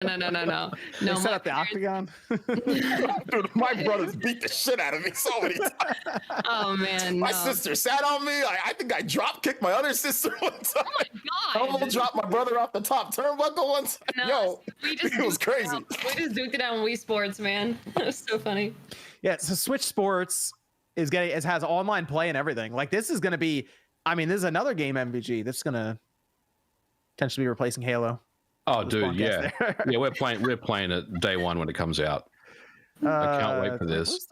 No, no, no, no, They no. set My up the parents. octagon. Dude, my brothers beat the shit out of me so many times. Oh man, My no. sister sat on me. I think I drop kicked my other sister one time. Oh my I god. almost dropped my brother off the top turnbuckle one time. No, Yo, we just it was duked it crazy. out. We just duked it out on Wii Sports, man. It was so funny. Yeah, so Switch Sports has online play and everything. Like this is going to be, I mean, this is another game MVG. This is going to potentially be replacing Halo. Oh, dude, yeah, yeah. We're playing it day one when it comes out. I can't wait for this.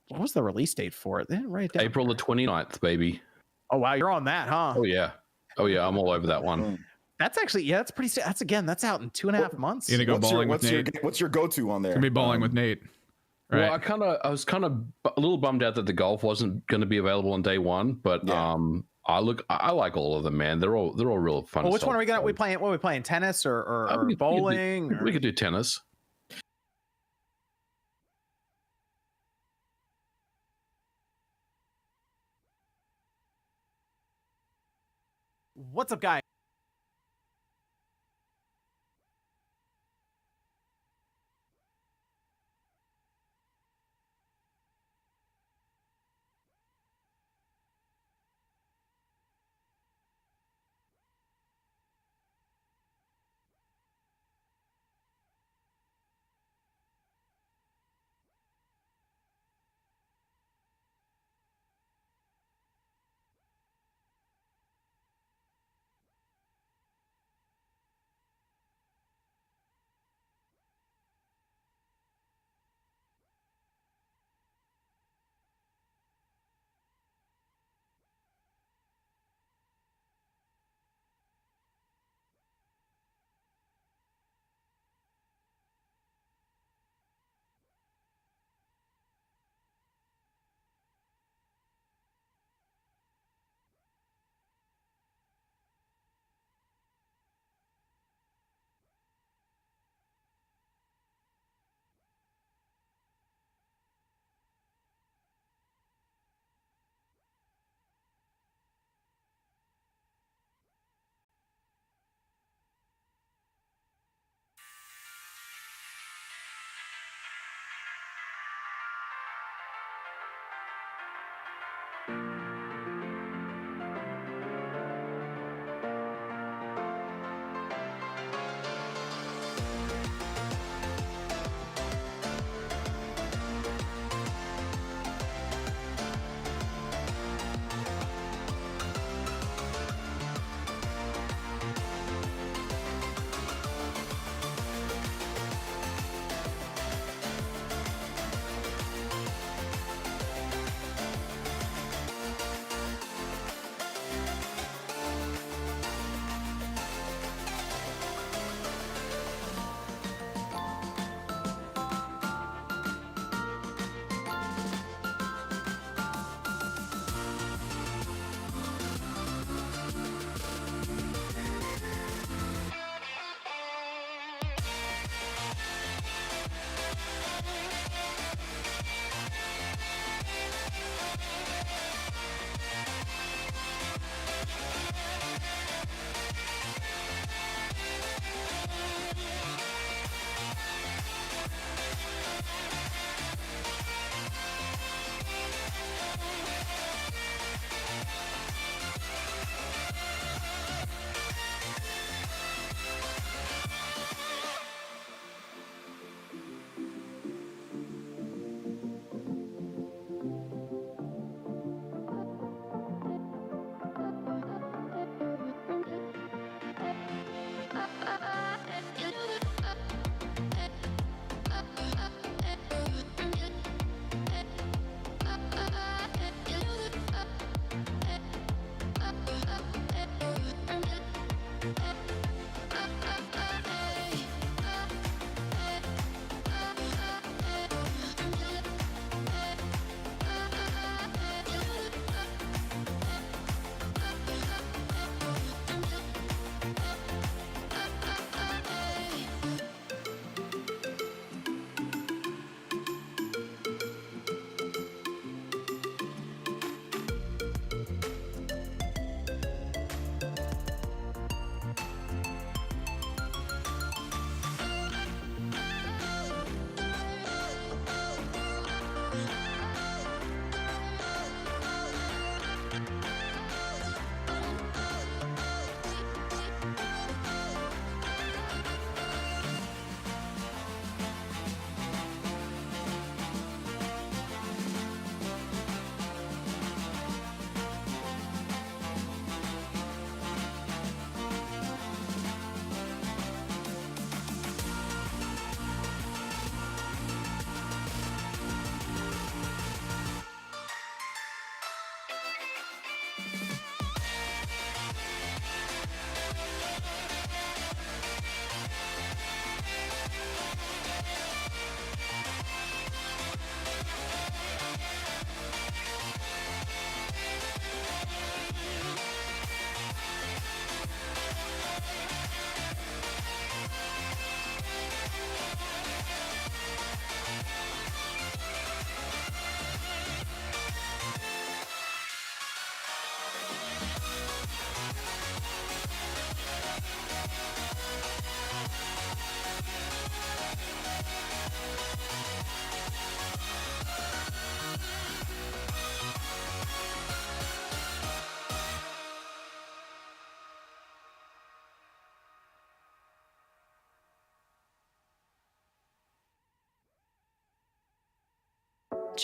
What was the release date for it? They didn't write it down. April the 29th, baby. Oh wow, you're on that, huh? Oh yeah, I'm all over that one. That's actually, yeah, that's pretty. That's out in 2.5 months. You gonna go bowling with Nate? What's your go-to on there? Gonna be bowling with Nate. Right. Well, I was kind of a little bummed out that the golf wasn't going to be available on day one, but I like all of them, man. They're all real fun. Well, which one are we gonna? What are we playing? Tennis or bowling? We could do tennis. What's up, guys?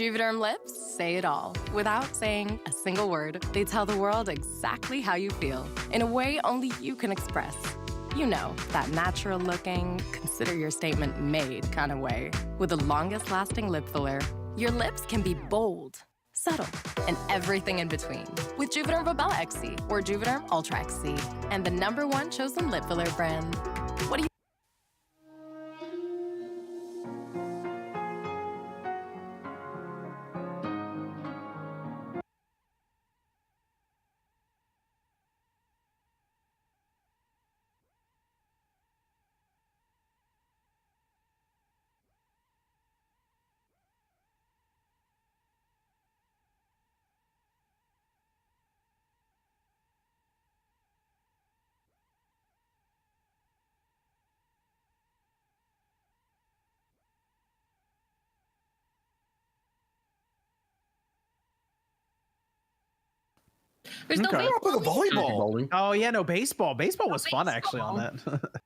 Juvederm lips say it all. Without saying a single word, they tell the world exactly how you feel in a way only you can express. You know, that natural-looking, consider your statement made kind of way. With the longest-lasting lip filler, your lips can be bold, subtle, and everything in between. With Juvederm Volbella XC or Juvederm Ultra XC, and the #1 chosen lip filler brand. What do you There's no Okay. baseball. Look at volleyball. Bowling. Oh yeah, no baseball. Baseball was fun actually on that.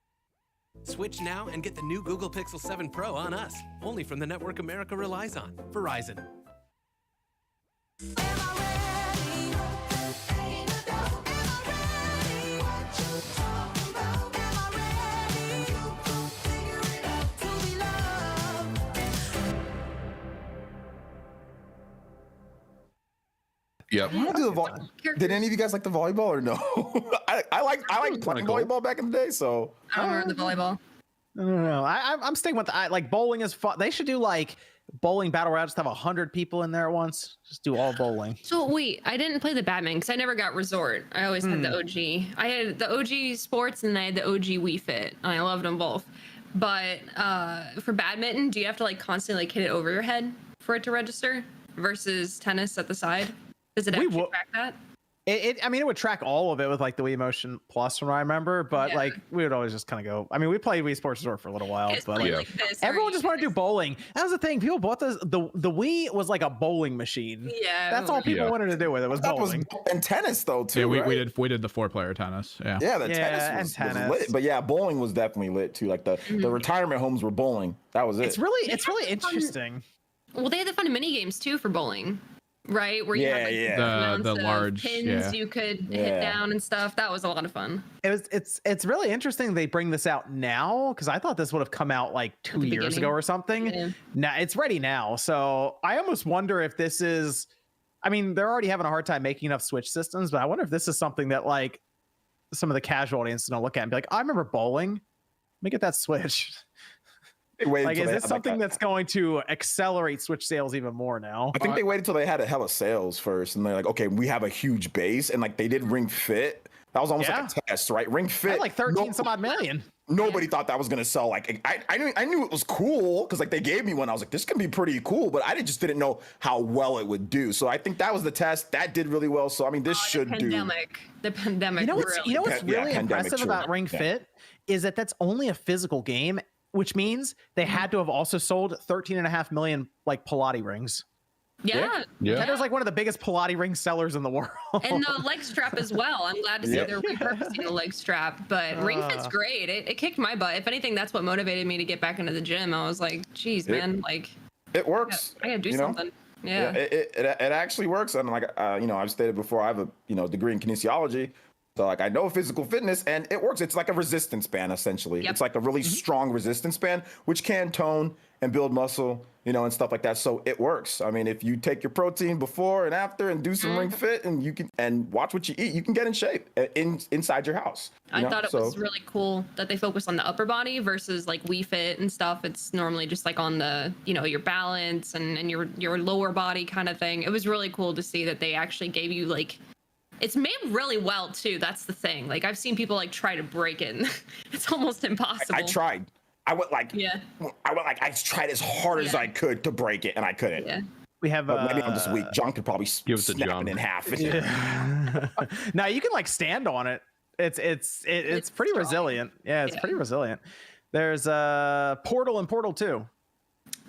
Switch now and get the new Google Pixel 7 Pro on us, only from the network America relies on, Verizon. Yep. I wanna do the Did any of you guys like the volleyball or no? I like playing kinda cool. volleyball back in the day. So I don't remember the volleyball. I don't know. I'm sticking with like bowling is fun. They should do like bowling battle royale. Just have 100 people in there at once. Just do all bowling. So wait, I didn't play the Batman because I never got Resort. I always had the OG. I had the OG Sports and I had the OG Wii Fit, and I loved them both. But for badminton, do you have to like constantly like hit it over your head for it to register versus tennis at the side? Does it actually track that? I mean, it would track all of it with like the Wii Motion Plus from what I remember, but Yeah. like we would always just kind of go. I mean, we played Wii Sports Resort for a little while, It's but played like, like this, everyone or just you wanted to do guys- bowling. That was the thing. People bought the Wii was like a bowling machine. Yeah, That's all people Yeah. wanted to do with it was that was bowling. and tennis though too. Yeah, right? we did the 4-player tennis. Yeah. Yeah, the Yeah, and tennis was tennis. lit. But yeah, bowling was definitely lit too. Like the retirement homes were bowling. That was it. It's really They had fun- interesting. Well, they had the fun mini games too for bowling, right? Where you had like Yeah, different amounts The of large, pins yeah. you could Yeah. hit down and stuff. That was a lot of fun. It's really interesting they bring this out now because I thought this would have come out like 2 the years beginning. ago or something. Yeah. Now it's ready now, so I almost wonder if this is. I mean, they're already having a hard time making enough Switch systems, but I wonder if this is something that like some of the casual audience is gonna look at and be like, I remember bowling. Let me get that Switch. They waited Like, till is they this had, like, something that's going to accelerate Switch sales even more now? I think they waited till they had a hella sales first, and they're like, okay, we have a huge base, and like they did Ring Fit. That was almost like a test, right? Ring I Fit, had like 13 some odd million. Nobody thought that was gonna sell. Like I knew it was cool because like they gave me one. I was like, this can be pretty cool, but just didn't know how well it would do. So I think that was the test. That did really well. So I mean, this should do. The pandemic. You know what's really what's Yeah, really pandemic, impressive true. about Ring Yeah. Fit is that that's only a physical game, which means they had to have also sold 13.5 million like Pilates rings. Yeah. Yeah. That is like one of the biggest Pilates ring sellers in the world. And the leg strap as well. I'm glad to see Yep. they're repurposing the leg strap. But Ring Fit's great. It kicked my butt. If anything, that's what motivated me to get back into the gym. I was like, geez, man, like It works. I gotta do you know? something. Yeah. It actually works. And like I've stated before, I have a degree in kinesiology. So like I know physical fitness and it works. It's like a resistance band essentially. Yep. It's like a really strong resistance band, which can tone and build muscle, and stuff like that. So it works. I mean, if you take your protein before and after and do some Ring Fit and you can and watch what you eat, you can get in shape inside your house. I thought it was really cool that they focused on the upper body versus like Wii Fit and stuff. It's normally just like on the, your balance and your lower body kind of thing. It was really cool to see that they actually gave you like, it's made really well too. That's the thing. Like I've seen people like try to break it. And it's almost impossible. I tried. I tried as hard as Yeah. I could to break it and I couldn't. Yeah. We have But maybe I'm just weak. John could probably Give it to snap John. it in half. Now you can like stand on it. It's pretty strong. resilient. Yeah, it's pretty resilient. There's Portal and Portal 2.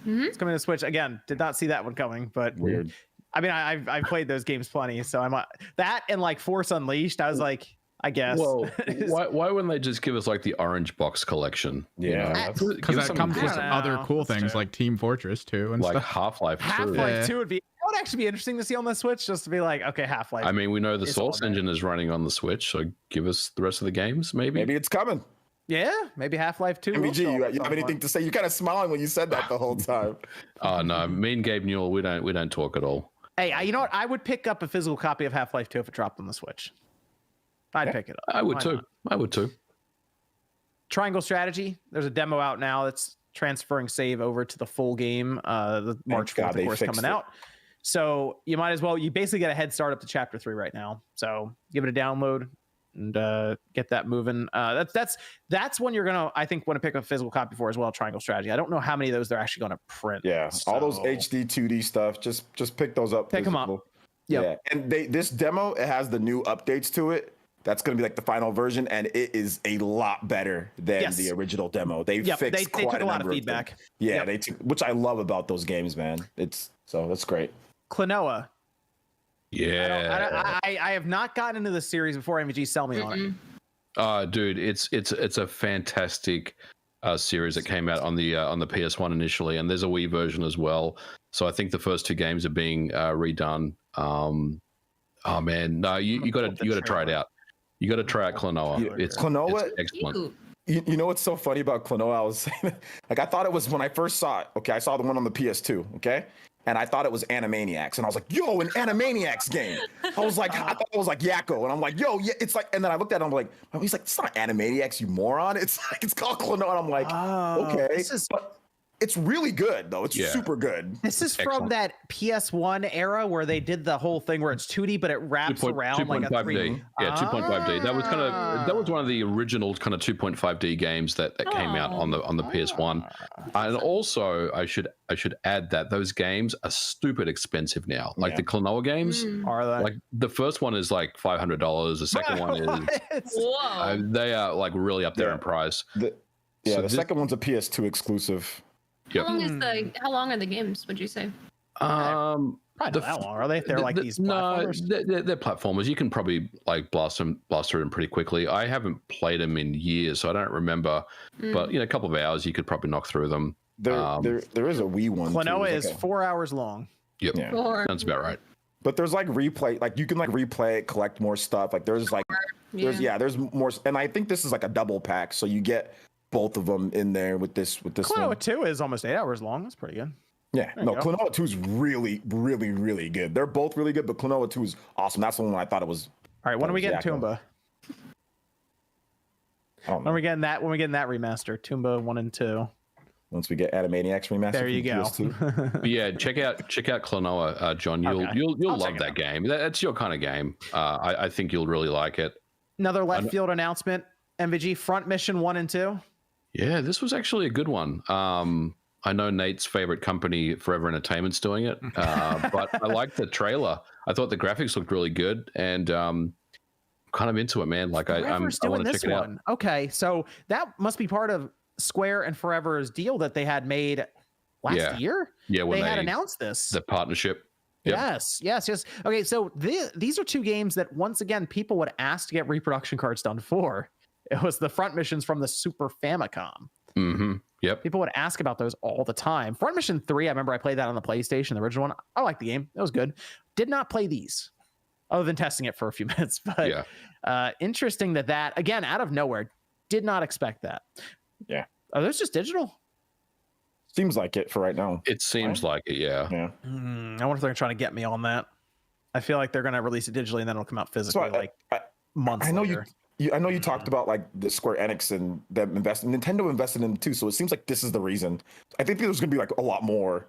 It's coming to Switch again. Did not see that one coming, but Weird. I mean, I've played those games plenty, so I'm that and like Force Unleashed. I was like, I guess. Well, why wouldn't they just give us like the orange box collection? You Yeah. know? That's- Give Because us that something comes with different. other cool That's things true. like Team Fortress 2 and like stuff. Half-Life 2. Half-Life Yeah. 2 would be. That would actually be interesting to see on the Switch, just to be like, okay, Half-Life. I mean, we know the It's Source all there. engine is running on the Switch, so give us the rest of the games, maybe. Maybe it's coming. yeah, maybe Half-Life 2. will MVG, show you, up you at have some anything point. to say? You're kind of smiling when you said that the whole time. Oh no, me and Gabe Newell, we don't talk at all. Hey, you know what? I would pick up a physical copy of Half-Life 2 if it dropped on the Switch. I'd pick it up. I would Why too. not? I would too. Triangle Strategy. There's a demo out now that's transferring save over to the full game. The March 4th, God of they course, fixed coming it. out. So you might as well. You basically get a head start up to Chapter 3 right now. So give it a download and get that moving. That's when you're gonna, I think, want to pick up a physical copy for as well. Triangle Strategy. I don't know how many of those they're actually gonna print. Yeah, all those So- HD 2D stuff. Just pick those up. Pick 'em up. physical. Yep. Yeah, and this demo, it has the new updates to it. That's going to be like the final version, and it is a lot better than Yes. the original demo. They Yep, fixed they quite took a lot of number feedback. things. Yeah, Yep. they took, which I love about those games, man. That's great. Klonoa. Yeah. I have not gotten into this series before. MVG sell me on it. Dude, it's a fantastic series that came out on the PS1 initially, and there's a Wii version as well. So I think the first two games are being redone. Oh man, no, you got to try it out. You got to try out Klonoa. It's Klonoa- it's excellent. You know what's so funny about Klonoa? I was saying, like, I thought it was when I first saw it. Okay, I saw the one on the PS2. Okay, and I thought it was Animaniacs, and I was like, "Yo, an Animaniacs game." I was like, I thought it was like Yakko, and I'm like, "Yo, yeah." It's like, and then I looked at it, I'm like, he's like, "It's not Animaniacs, you moron." It's like it's called Klonoa. And I'm like, okay, This is but it's really good though. It's Yeah. super good. This is from Excellent. that PS1 era where they did the whole thing where it's 2D, but it wraps around like a 3D. 2.5D. Yeah, 2.5D. That was one of the original kind of 2.5D games that came out on the PS1. And also, I should add that those games are stupid expensive now. Like Yeah. the Klonoa games, Are they? like the first one is like $500. The second one is What? Whoa. they are like really up there Yeah. in price. The So the this- second one's a PS2 exclusive. How long is how long are the games, would you say? Probably not the that long. Are they? They're like these platformers. No, they're platformers. You can probably like blast through them pretty quickly. I haven't played them in years, so I don't remember. But a couple of hours, you could probably knock through them. There is a Wii one. too. Klonoa It's is like 4 hours long. Yep, Yeah. Or sounds about right. but there's like replay, like you can like replay it, collect more stuff. Like there's like there's more, and I think this is like a double pack, so you get both of them in there with this Klonoa one. 2 is almost 8 hours long. That's pretty good. Yeah, There no, you go. Klonoa 2 is really, really, really good. They're both really good, but Klonoa 2 is awesome. That's the one I thought it was. All right, when That are we was getting Yakko. Toomba? I don't When know. are we getting that? When are we getting that remaster? Toomba 1 and 2. Once we get Animaniacs remastered. There you from go. PS2. But yeah, check out Klonoa, John. You'll Okay. you'll I'll love check it that out. game. That's your kind of game. I think you'll really like it. Another left field announcement. MVG Front Mission 1 and 2. Yeah, this was actually a good one. I know Nate's favorite company, Forever Entertainment's doing it, but I liked the trailer. I thought the graphics looked really good, and kind of into it, man. Like I Forever's want doing to this check it out. one. Okay, so that must be part of Square and Forever's deal that they had made last Yeah. year. Yeah, when They had they announced this. the partnership. Yep. Yes. Okay, so these are two games that once again people would ask to get reproduction cards done for. It was the front missions from the Super Famicom. Mm-hmm. Yep. People would ask about those all the time. Front Mission 3, I remember I played that on the PlayStation, the original one. I liked the game. It was good. Did not play these other than testing it for a few minutes. But Yeah. interesting that again, out of nowhere, did not expect that. Yeah. Are those just digital? Seems like it for right now. It seems like it. Yeah. Yeah. I wonder if they're trying to get me on that. I feel like they're going to release it digitally and then it'll come out physically So like months I know later. I know you talked about like the Square Enix and them investing. Nintendo invested in them too, so it seems like this is the reason. I think there's gonna be like a lot more.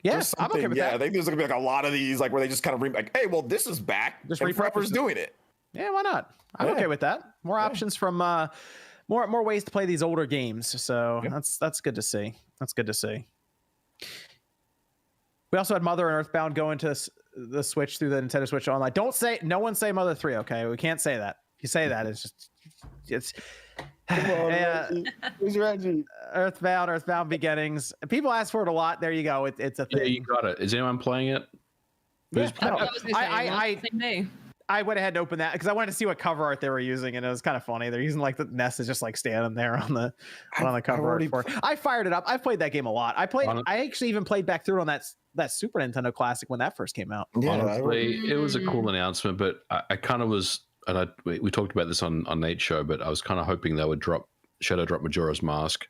Yes, I'm okay with I that. think there's gonna be like a lot of these, like where they just kind of like, hey, well, this is back. Just and repurpose Forever's it. doing it. Yeah, why not? I'm Yeah. okay with that. More options from more ways to play these older games. So Yeah. that's good to see. That's good to see. We also had Mother and Earthbound go into the Switch through the Nintendo Switch Online. No one say Mother 3, okay? We can't say that. If you say that, it's Who's Reggie? Earthbound Beginnings. People ask for it a lot. There you go. It's a Yeah, thing. you got it. Is anyone playing it? Who's Yeah. I was gonna say, I same day. I went ahead and opened that because I wanted to see what cover art they were using, and it was kind of funny. They're using like the Ness is just like standing there on the cover art for it. I fired it up. I played that game a lot. I actually even played back through on that Super Nintendo Classic when that first came out. Yeah, Honestly, it was a cool announcement, but I kind of was, and we talked about this on Nate's show, but I was kind of hoping they would Shadow drop Majora's Mask.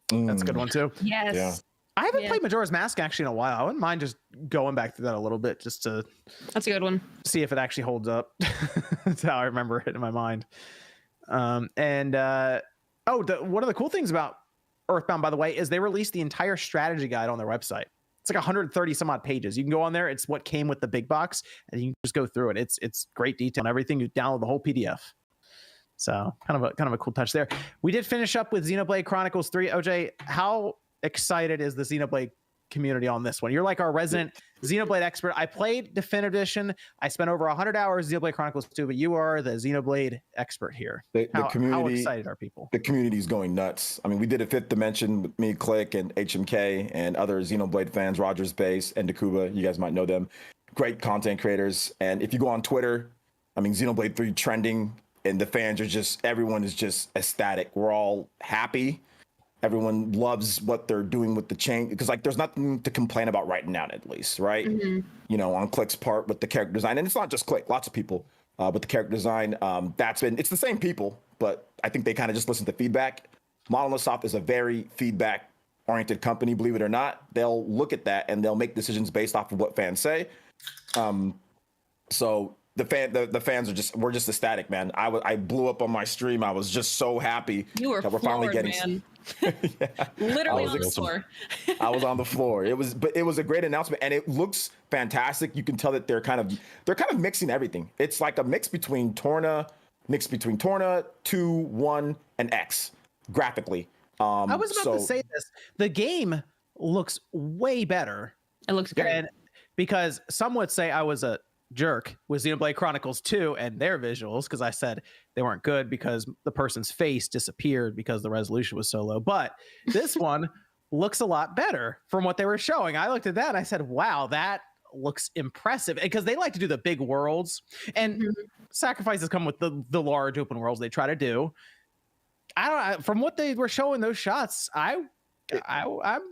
That's a good one too. Yes. Yeah. I haven't played Majora's Mask actually in a while. I wouldn't mind just going back through that a little bit just to That's a good one. see if it actually holds up. That's how I remember it in my mind. One of the cool things about Earthbound, by the way, is they released the entire strategy guide on their website. It's like 130 some odd pages. You can go on there. It's what came with the big box, and you can just go through it. It's great detail and everything. You download the whole PDF. So kind of a cool touch there. We did finish up with Xenoblade Chronicles 3. OJ, how excited is the Xenoblade community on this one? You're like our resident Xenoblade expert. I played Definitive Edition. I spent over 100 hours Xenoblade Chronicles 2, but you are the Xenoblade expert here. How excited are people? The community is going nuts. I mean, we did a Fifth Dimension with me, Click, and HMK, and other Xenoblade fans, Rogers Base and Dakuba. You guys might know them. Great content creators. And if you go on Twitter, I mean, Xenoblade 3 trending, and the fans are everyone is just ecstatic. We're all happy. Everyone loves what they're doing with the change, because like there's nothing to complain about right now, at least, right? Mm-hmm. You know, on Click's part with the character design, and it's not just Click, lots of people with the character design. It's the same people, but I think they kind of just listen to feedback. Monolith Soft is a very feedback oriented company, believe it or not. They'll look at that and they'll make decisions based off of what fans say. So the fans we're just ecstatic, man. I blew up on my stream. I was just so happy You were that we're finally getting. man. Yeah. Literally was on the awesome. floor. I was on the floor. It was a great announcement, and it looks fantastic. You can tell that they're kind of mixing everything. It's like a mix between Torna, 2, 1, and X graphically. I was about to say this. The game looks way better. It looks great. And because some would say I was a jerk with Xenoblade Chronicles 2 and their visuals, because I said they weren't good because the person's face disappeared because the resolution was so low. But this one looks a lot better from what they were showing. I looked at that and I said, wow, that looks impressive. Because they like to do the big worlds, and sacrifices come with the large open worlds they try to do. I don't know. From what they were showing those shots, I'm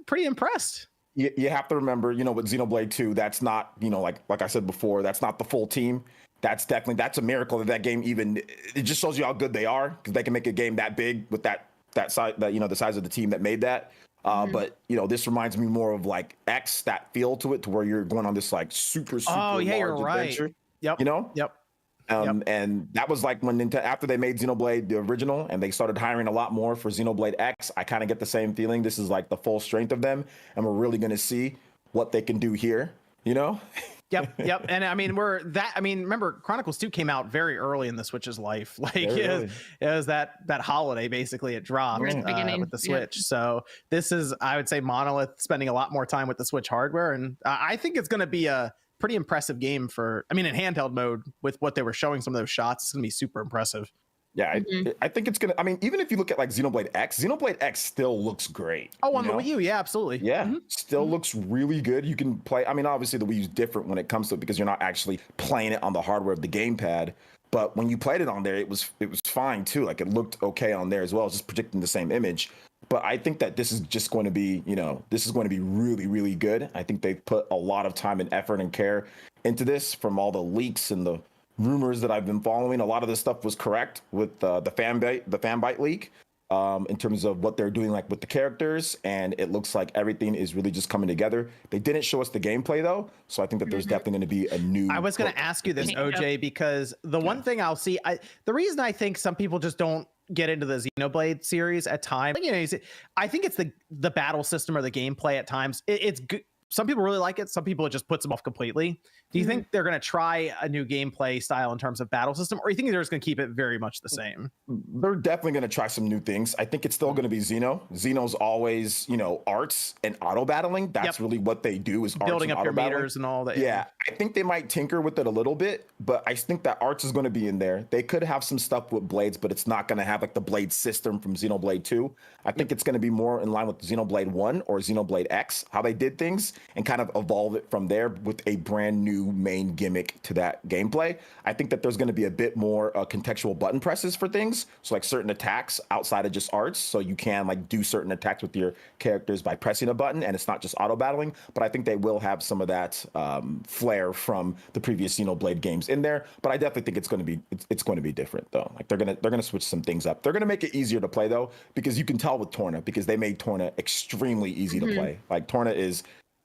pretty impressed. You have to remember, you know, with Xenoblade 2, that's not, you know, like I said before, that's not the full team. That's a miracle that game even, it just shows you how good they are, because they can make a game that big with that size, you know, the size of the team that made that. But, you know, this reminds me more of like X, that feel to it, to where you're going on this like super large adventure. Yep. You know? Yep. And that was like when after they made Xenoblade the original and they started hiring a lot more for Xenoblade X, I kind of get the same feeling. This is like the full strength of them, and we're really going to see what they can do here, you know? Yep. And I mean, remember Chronicles 2 came out very early in the Switch's life. Like it was that holiday basically it dropped Right at the beginning. with the Switch. So this is, I would say, Monolith spending a lot more time with the Switch hardware, and I think it's going to be a pretty impressive game in handheld mode with what they were showing, some of those shots. It's gonna be super impressive. Yeah, I think it's gonna. I mean, even if you look at like Xenoblade X still looks great. Oh, on the Wii U, yeah, absolutely. Yeah, still looks really good. You can play. I mean, obviously the Wii U's different when it comes to it, because you're not actually playing it on the hardware of the gamepad. But when you played it on there, it was fine too. Like it looked okay on there as well, just projecting the same image. But I think that this is just going to be, you know, this is going to be really, really good. I think they've put a lot of time and effort and care into this. From all the leaks and the rumors that I've been following, a lot of this stuff was correct with the Fanbyte leak in terms of what they're doing, like with the characters. And it looks like everything is really just coming together. They didn't show us the gameplay though, so I think that there's definitely going to be a new. I was going to ask you this, OJ, because the one thing I'll see, the reason I think some people just don't get into the Xenoblade series at times, you know, I think it's the battle system or the gameplay at times. It's good. Some people really like it. Some people, it just puts them off completely. Do you think they're going to try a new gameplay style in terms of battle system, or you think they're just going to keep it very much the same? They're definitely going to try some new things. I think it's still going to be Xeno. Xeno's always, you know, arts and auto battling. That's really what they do, is building arts up and your auto battling. meters and all that. Yeah, I think they might tinker with it a little bit, but I think that arts is going to be in there. They could have some stuff with blades, but it's not going to have like the blade system from Xenoblade 2. I think it's going to be more in line with Xenoblade 1 or Xenoblade X, how they did things. and kind of evolve it from there with a brand new main gimmick to that gameplay. I think that there's going to be a bit more contextual button presses for things. So like certain attacks outside of just arts. So you can like do certain attacks with your characters by pressing a button, and it's not just auto battling. But I think they will have some of that flair from the previous Xenoblade games in there. But I definitely think it's going to be different though. Like they're gonna switch some things up. They're gonna make it easier to play though, because you can tell with Torna, because they made Torna extremely easy to play. Like Torna is,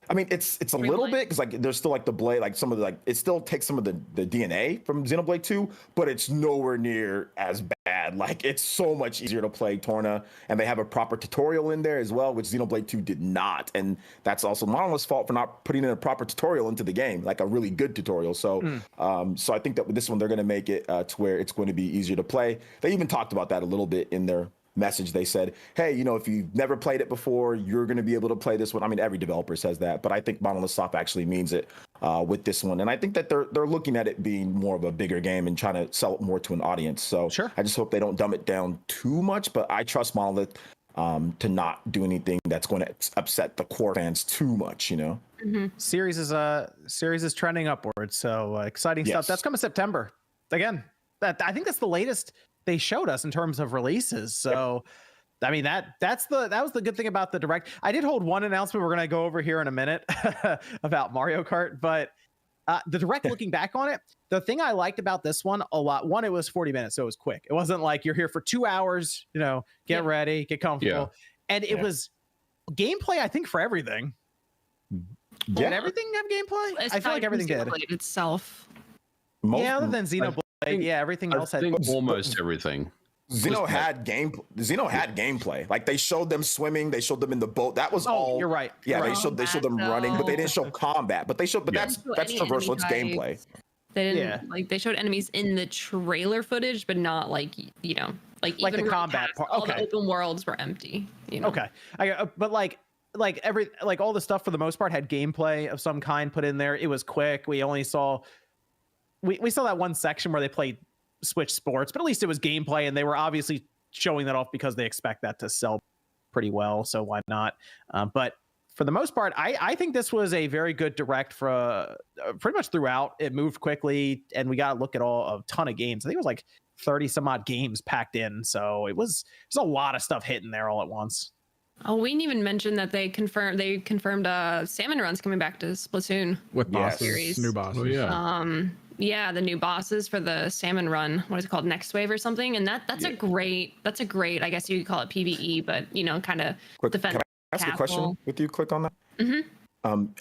I mean, it's a little bit because like there's still like the blade, like some of the like it still takes some of the DNA from Xenoblade 2, but it's nowhere near as bad. Like it's so much easier to play Torna, and they have a proper tutorial in there as well, which Xenoblade 2 did not, and that's also Monolith's fault for not putting in a proper tutorial into the game, like a really good tutorial. So, so I think that with this one they're going to make it to where it's going to be easier to play. They even talked about that a little bit in their message. They said, hey, you know, if you've never played it before, you're going to be able to play this one. I mean, every developer says that, but I think Monolith Soft actually means it with this one. And I think that they're looking at it being more of a bigger game and trying to sell it more to an audience. So Sure. I just hope they don't dumb it down too much, but I trust Monolith to not do anything that's going to upset the core fans too much, you know? Series is trending upwards. So exciting stuff. Yes. That's coming September. Again, I think that's the latest they showed us in terms of releases. So, I mean, that was the good thing about the Direct. I did hold one announcement we're going to go over here in a minute about Mario Kart, but the Direct, looking back on it, the thing I liked about this one a lot, one, it was 40 minutes, so it was quick. It wasn't like you're here for 2 hours, you know, get ready, get comfortable. And it was gameplay, I think, for everything. Did everything have gameplay? I feel like everything did. Xenoblade itself. Yeah, other than Xenoblade, everything else had almost everything. Xeno had gameplay. Like they showed them swimming, they showed them in the boat. That was all. You're right. Yeah, You're they showed them running, but they didn't show combat. But they showed, but that's traversal. It's gameplay. They didn't like they showed enemies in the trailer footage, but not like, you know, like the even combat part. all the open worlds were empty. You know? Okay, but like all the stuff for the most part had gameplay of some kind put in there. It was quick. We only saw we saw that one section where they played Switch Sports, but at least it was gameplay, and they were obviously showing that off because they expect that to sell pretty well. So why not? But for the most part, I think this was a very good Direct for pretty much throughout. It moved quickly, and we got to look at a ton of games. I think it was like 30 some odd games packed in. So there's a lot of stuff hitting there all at once. Oh, we didn't even mention that they confirmed Salmon Run's coming back to Splatoon With bosses, series. new bosses. Oh, yeah. Yeah, the new bosses for the Salmon Run. What is it called? Next Wave or something? And that's a great, I guess you could call it PvE, but you know, kind of defend. Can I ask a question with you? Click on that.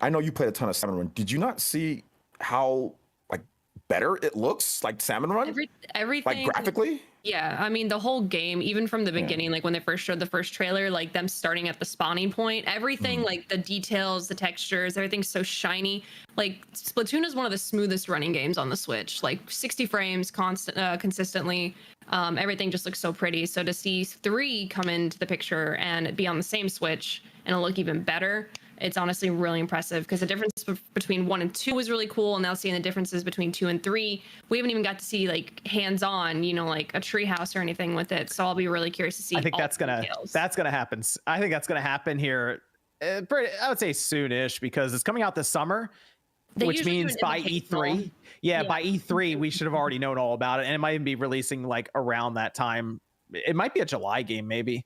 I know you played a ton of Salmon Run. Did you not see how like better it looks like Salmon Run? Everything like graphically. Yeah, I mean the whole game, even from the beginning, like when they first showed the first trailer, like them starting at the spawning point, everything, like the details, the textures, everything's so shiny. Like Splatoon is one of the smoothest running games on the Switch, like 60 frames consistently. Everything just looks so pretty. So to see 3 come into the picture and it be on the same Switch and it'll look even better, it's honestly really impressive, because the difference between 1 and 2 was really cool, and now seeing the differences between 2 and 3, we haven't even got to see like hands-on, you know, like a treehouse or anything with it. So I'll be really curious to see. I think that's gonna happen. I think that's gonna happen here. I would say soonish, because it's coming out this summer, which means by E3. Yeah, by E3 we should have already known all about it, and it might even be releasing like around that time. It might be a July game, maybe.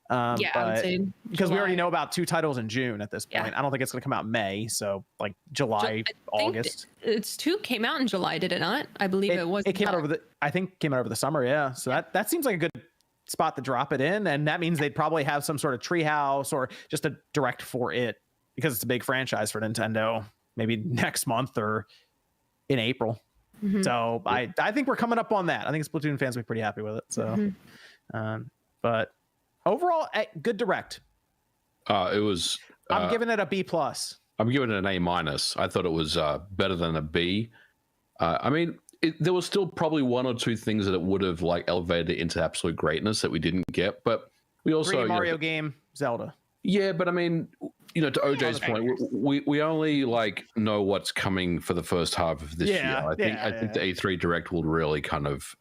I would say because we already know about 2 titles in June at this point. I don't think it's going to come out May, so like July, August. It's 2 came out in July, did it not? I believe it was. It came out over the summer, yeah. So that seems like a good spot to drop it in, and that means they'd probably have some sort of treehouse or just a Direct for it, because it's a big franchise for Nintendo. Maybe next month or in April. So I think we're coming up on that. I think Splatoon fans will be pretty happy with it. So, but. Overall, good Direct. It was. I'm giving it a B+. I'm giving it an A-. I thought it was better than a B. I mean, there was still probably 1 or 2 things that it would have like elevated it into absolute greatness that we didn't get. But we also 3D Mario game, Zelda. Yeah, but I mean, you know, to OJ's point, we only like know what's coming for the first half of this year. I think the E3 Direct will really kind of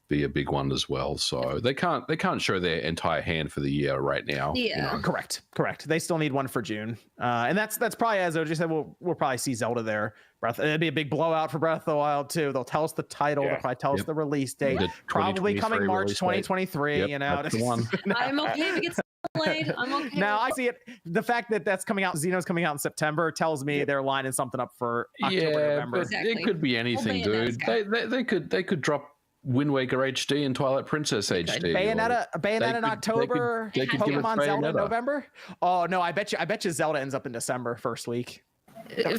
be a big one as well. So they can't show their entire hand for the year right now. Yeah. Correct. They still need one for June, and that's probably, as OG said, we'll probably see Zelda there. It'd be a big blowout for Breath of the Wild too. They'll tell us the title. Yeah. They'll probably tell us the release date. The Probably 2023 coming March release date. 2023. Yep, You know, that's the one. I'm okay if it gets delayed. I'm okay. Now I see it. The fact that that's coming out, Xeno's coming out in September, tells me they're lining something up for October, November. but Exactly. it could be anything, Bayonetta dude. They could drop Wind Waker HD and Twilight Princess HD. Bayonetta in October. they could give us Pokemon Zelda in Bayonetta. November. Oh no, I bet you Zelda ends up in December first week.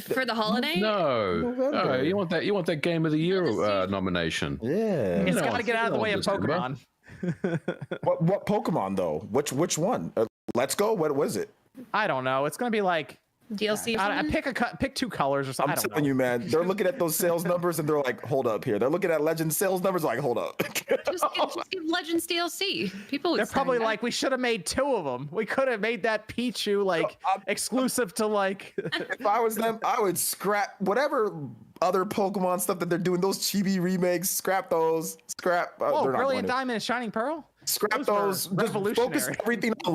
For the holiday? No, November. you want that Game of the Year nomination. Yeah. It's know, got to get out of the you way know, of December. Pokemon. What Pokemon though? Which one? Let's Go. What was it? I don't know. It's gonna be like DLC? or I something? pick two colors or something. I'm I don't telling know. you, man. They're looking at those sales numbers and they're like, hold up here. They're looking at Legend sales numbers like, hold up. Just give Legends DLC. People would They're probably sign that. like, we should have made two of them. We could have made that Pichu like exclusive to like. If I was them, I would scrap whatever other Pokemon stuff that they're doing. Those chibi remakes, scrap those. Scrap. Oh, they're not Brilliant going to. Diamond and Shining Pearl. Scrap Those were those. Just focus revolutionary. everything on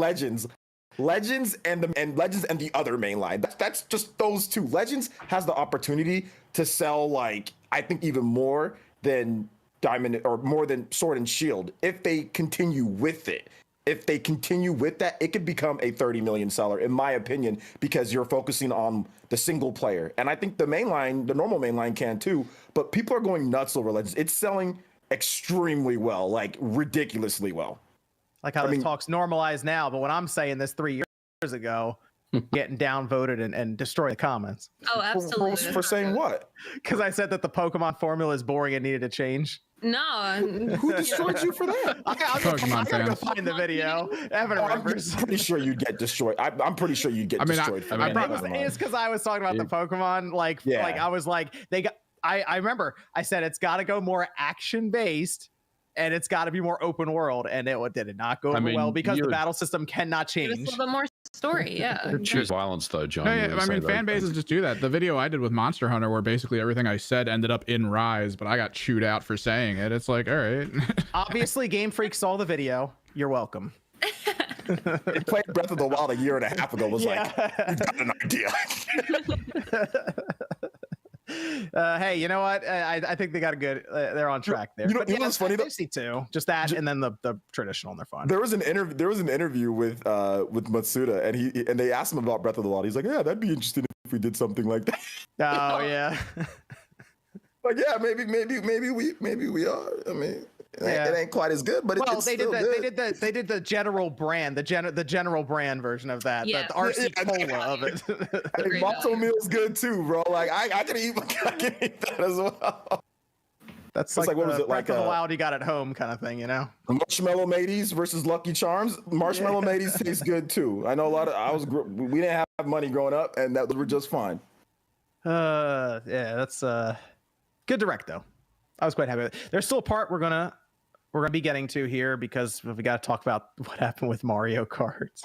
Legends and the other main line. That's just those two. Legends has the opportunity to sell like I think even more than Diamond or more than Sword and Shield if they continue with it. If they continue with that, it could become a 30 million seller, in my opinion, because you're focusing on the single player. And I think the normal main line can too, but people are going nuts over Legends. It's selling extremely well, like ridiculously well. Like how this talk's normalized now, but when I'm saying this 3 years ago, getting downvoted and destroy the comments Oh, absolutely. For saying what? because I said that the Pokemon formula is boring and needed to change. No. Who destroyed you for that? I Pokemon gotta go fans. find the video. Evan I'm remembers. pretty sure you'd get destroyed. I'm pretty sure you'd get I mean, destroyed for I that. probably- It's because I was talking about the Pokemon. Like I was like, they got. I remember I said it's got to go more action based, and it's got to be more open world, and it did not go over well because the battle system cannot Give us a change. little bit more story. Yeah. Choose violence though, John. No, You yeah, were I saying mean, fan those bases things. just do that. The video I did with Monster Hunter, where basically everything I said ended up in Rise, but I got chewed out for saying it. It's like, all right. Obviously, Game Freak saw the video. You're welcome. They played Breath of the Wild a year and a half ago. Was like, you got an idea. Hey, you know what? I think they got a good. They're on track there. You know- But you know what's funny though? Fantasy too. Just that, and then the traditional. And they're fun. There was an interview with Matsuda, and they asked him about Breath of the Wild. He's like, yeah, that'd be interesting if we did something like that. Oh yeah. Like, yeah, maybe we are. I mean, it ain't quite as good, but Well, it's they did still the good. they did the general brand, the general brand version of that. Yeah. The RC Yeah, cola of it. Hey, Great Matzo value. meal's good too, bro. Like I can eat that as well. That's It's like, like, what was the it, Breath like, of the Wild you got at home kind of thing, you know? Marshmallow Mateys versus Lucky Charms. Marshmallow Mateys tastes good too. I know we didn't have money growing up, and that were just fine. Yeah, that's good direct though. I was quite happy with it. There's still a part we're gonna be getting to here because we got to talk about what happened with Mario Kart.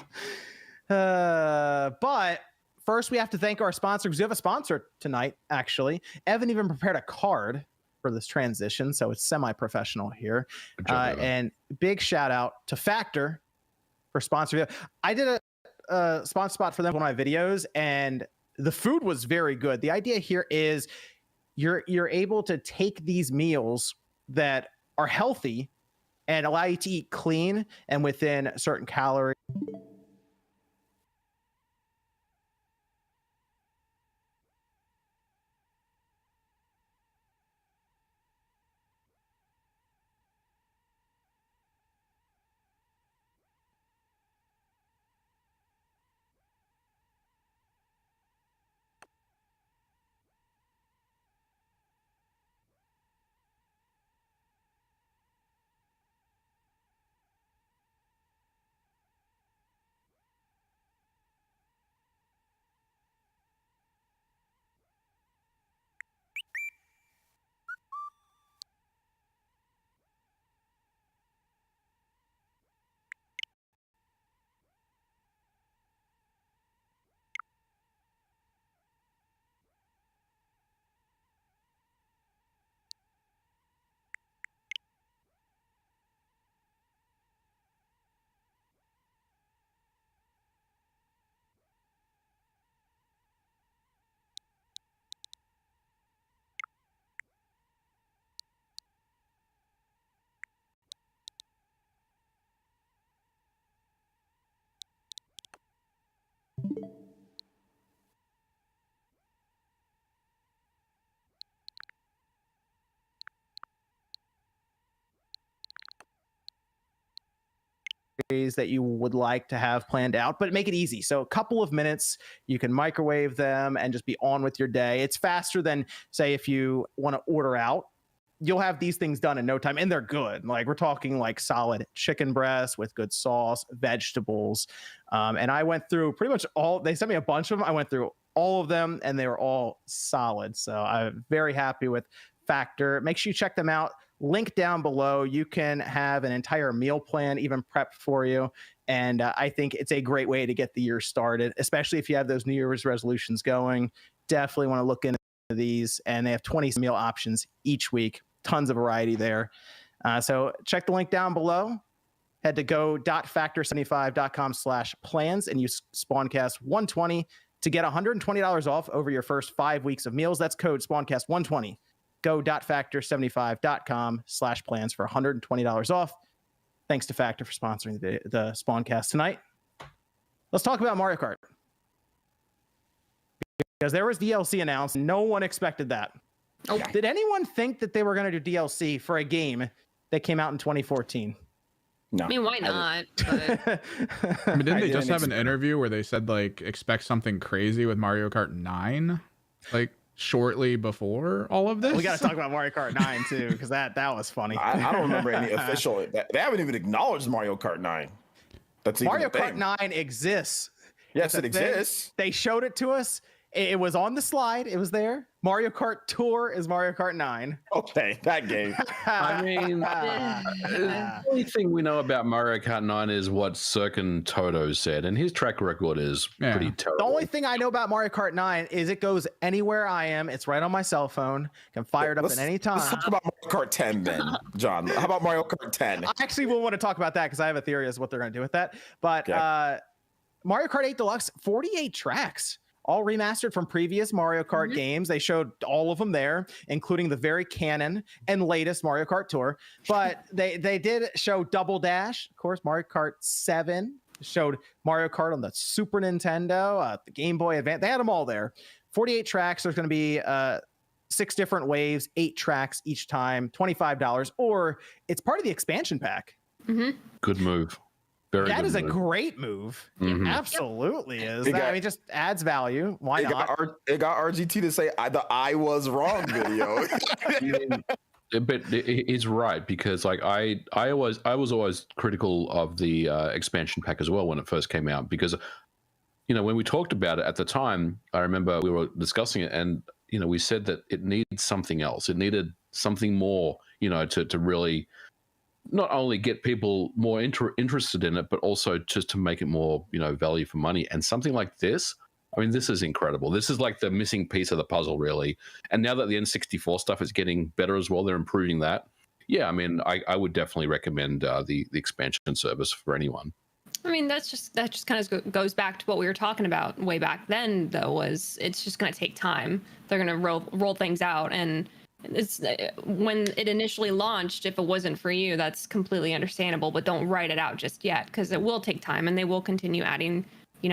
But first we have to thank our sponsor because we have a sponsor tonight. Actually, Evan even prepared a card for this transition, so it's semi-professional here. Good job, Evan. And big shout out to Factor for sponsoring. I did a sponsor spot for them on one of my videos, and the food was very good. The idea here is you're able to take these meals that are healthy and allow you to eat clean and within certain calories. that you would like to have planned out, but make it easy. So a couple of minutes, you can microwave them and just be on with your day. It's faster than, say, if you want to order out. You'll have these things done in no time, and they're good. Like, we're talking like solid chicken breast with good sauce, vegetables. And I went through pretty much all, they sent me a bunch of them. I went through all of them and they were all solid. So I'm very happy with Factor. Make sure you check them out. Link down below. You can have an entire meal plan even prepped for you. And I think it's a great way to get the year started, especially if you have those New Year's resolutions going. Definitely want to look into these. And they have 20 meal options each week. Tons of variety there. So check the link down below. Head to go.factor75.com/plans and use Spawncast120 to get $120 off over your first 5 weeks of meals. That's code Spawncast120. Go.factor75.com/plans for $120 off. Thanks to Factor for sponsoring the Spawncast tonight. Let's talk about Mario Kart. Because there was DLC announced. No one expected that. Oh, Did anyone think that they were going to do DLC for a game that came out in 2014? No. I mean, why not? But I mean, didn't they I just didn't have an interview where they said like expect something crazy with Mario Kart 9, like shortly before all of this? We got to talk about Mario Kart 9 too, because that was funny. I don't remember any official. They haven't even acknowledged Mario Kart 9. That's even Mario a thing. Kart 9 exists. Yes, It's it a thing. exists. They showed it to us. It was on the slide. It was there. Mario Kart Tour is Mario Kart 9. Okay, that game. I mean, the only thing we know about Mario Kart 9 is what Sirkin Toto said, and his track record is Yeah. pretty The terrible. only thing I know about Mario Kart 9 is it goes anywhere I am. It's right on my cell phone. Can fire it up at any Let's time. talk about Mario Kart 10 then, John. How about Mario Kart 10? I actually will want to talk about that because I have a theory as to what they're going to do with that. But Okay. Mario Kart 8 Deluxe, 48 tracks, all remastered from previous Mario Kart games. They showed all of them there, including the very canon and latest Mario Kart Tour. But they did show Double Dash, of course, Mario Kart 7, showed Mario Kart on the Super Nintendo, the Game Boy Advance. They had them all there. 48 tracks. There's going to be 6 different waves, 8 tracks each time, $25, or it's part of the expansion pack. Good move. Very That good is a move. great move. Mhm. Absolutely is. It That, got- I mean, just adds value. Why It not? got RGT to say the I was wrong video. But he's right, because like I was always critical of the expansion pack as well when it first came out, because when we talked about it at the time, I remember we were discussing it, and we said that it needed something else. It needed something more, to really not only get people more interested in it, but also just to make it more, value for money. And something like this, I mean, this is incredible. This is like the missing piece of the puzzle, really. And now that the N64 stuff is getting better as well, they're improving that. Yeah, I mean, I would definitely recommend the expansion service for anyone. I mean, that just kind of goes back to what we were talking about way back then, though, was it's just going to take time. They're going to roll things out, and it's when it initially launched, if it wasn't for you, that's completely understandable, but don't write it out just yet, because it will take time and they will continue adding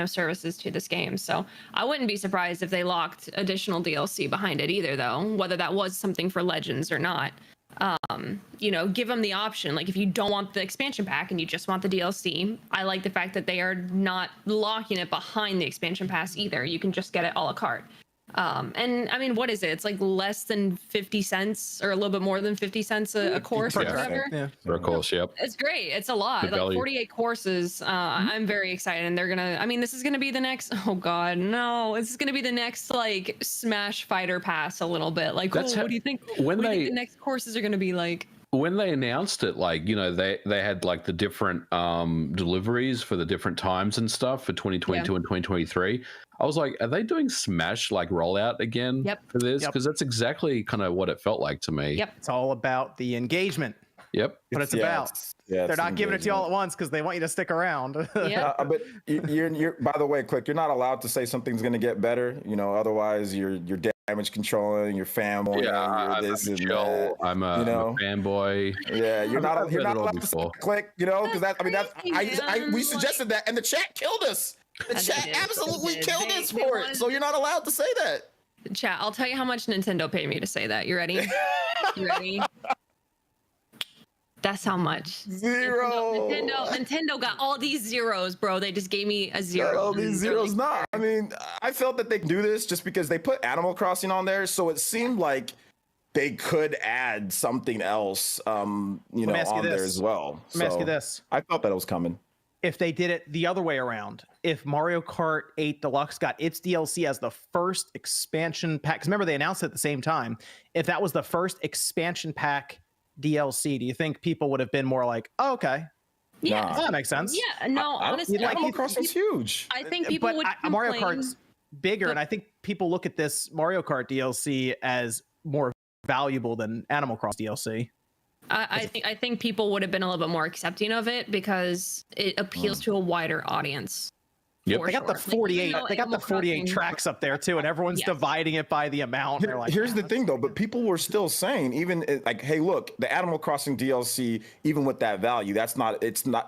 services to this game. So I wouldn't be surprised if they locked additional DLC behind it either, though, whether that was something for Legends or not. Give them the option. Like, if you don't want the expansion pack and you just want the DLC, I like the fact that they are not locking it behind the expansion pass either. You can just get it a la carte. And I mean, what is it? It's like less than 50 cents or a little bit more than 50 cents a course or Yeah. whatever. Yeah. Of course, yep. It's great. It's a lot. Good Like value. 48 courses. I'm very excited. And this is going to be the next, oh God, no, this is going to be the next like Smash Fighter Pass a little bit. Like, That's what do you think? when What do you they- think the next courses are going to be like? When they announced it, like, they had like the different deliveries for the different times and stuff for 2022 and 2023. I was like, are they doing Smash like rollout again Yep. for this? Yep. Because that's exactly kind of what it felt like to me. Yep. It's all about the engagement. Yep. What it's about. Yeah, They're not giving it to you all at once because they want you to stick around. Yeah. But you're by the way, Click, you're not allowed to say something's going to get better. Otherwise you're damage controlling, you're fanboy, Yeah, you're this I'm and chill. that. I'm a fanboy. Yeah, you're not I've read it all allowed to say before. Click, because that's crazy, man. we suggested that, and the chat killed us. The They chat did. absolutely They did. killed They- us they for it. wanted- So you're not allowed to say that. Chat, I'll tell you how much Nintendo paid me to say that. You ready? You ready? That's how much. Zero. Nintendo got all these zeros, bro. They just gave me a zero. All these zeros. Nah, I mean, I felt that they can do this just because they put Animal Crossing on there, so it seemed like they could add something else, on there as well. Let me ask you this. I felt that it was coming. If they did it the other way around, if Mario Kart 8 Deluxe got its DLC as the first expansion pack, because remember they announced it at the same time, if that was the first expansion pack DLC, do you think people would have been more like, oh, okay, Yeah. Nah. that makes sense? Yeah. No, honestly, Animal Crossing's huge. I think people would Mario complain. Kart's bigger, and I think people look at this Mario Kart DLC as more valuable than Animal Cross DLC. I think people would have been a little bit more accepting of it because it appeals to a wider audience. Yep. for They got the sure. 48. Even though They got the Animal 48 Crossing- tracks up there too, and everyone's Yes. dividing it by the amount. They're like, Here's the "Yeah, thing though, but people were still saying, even like, hey, look, the Animal Crossing DLC, even with that value, it's not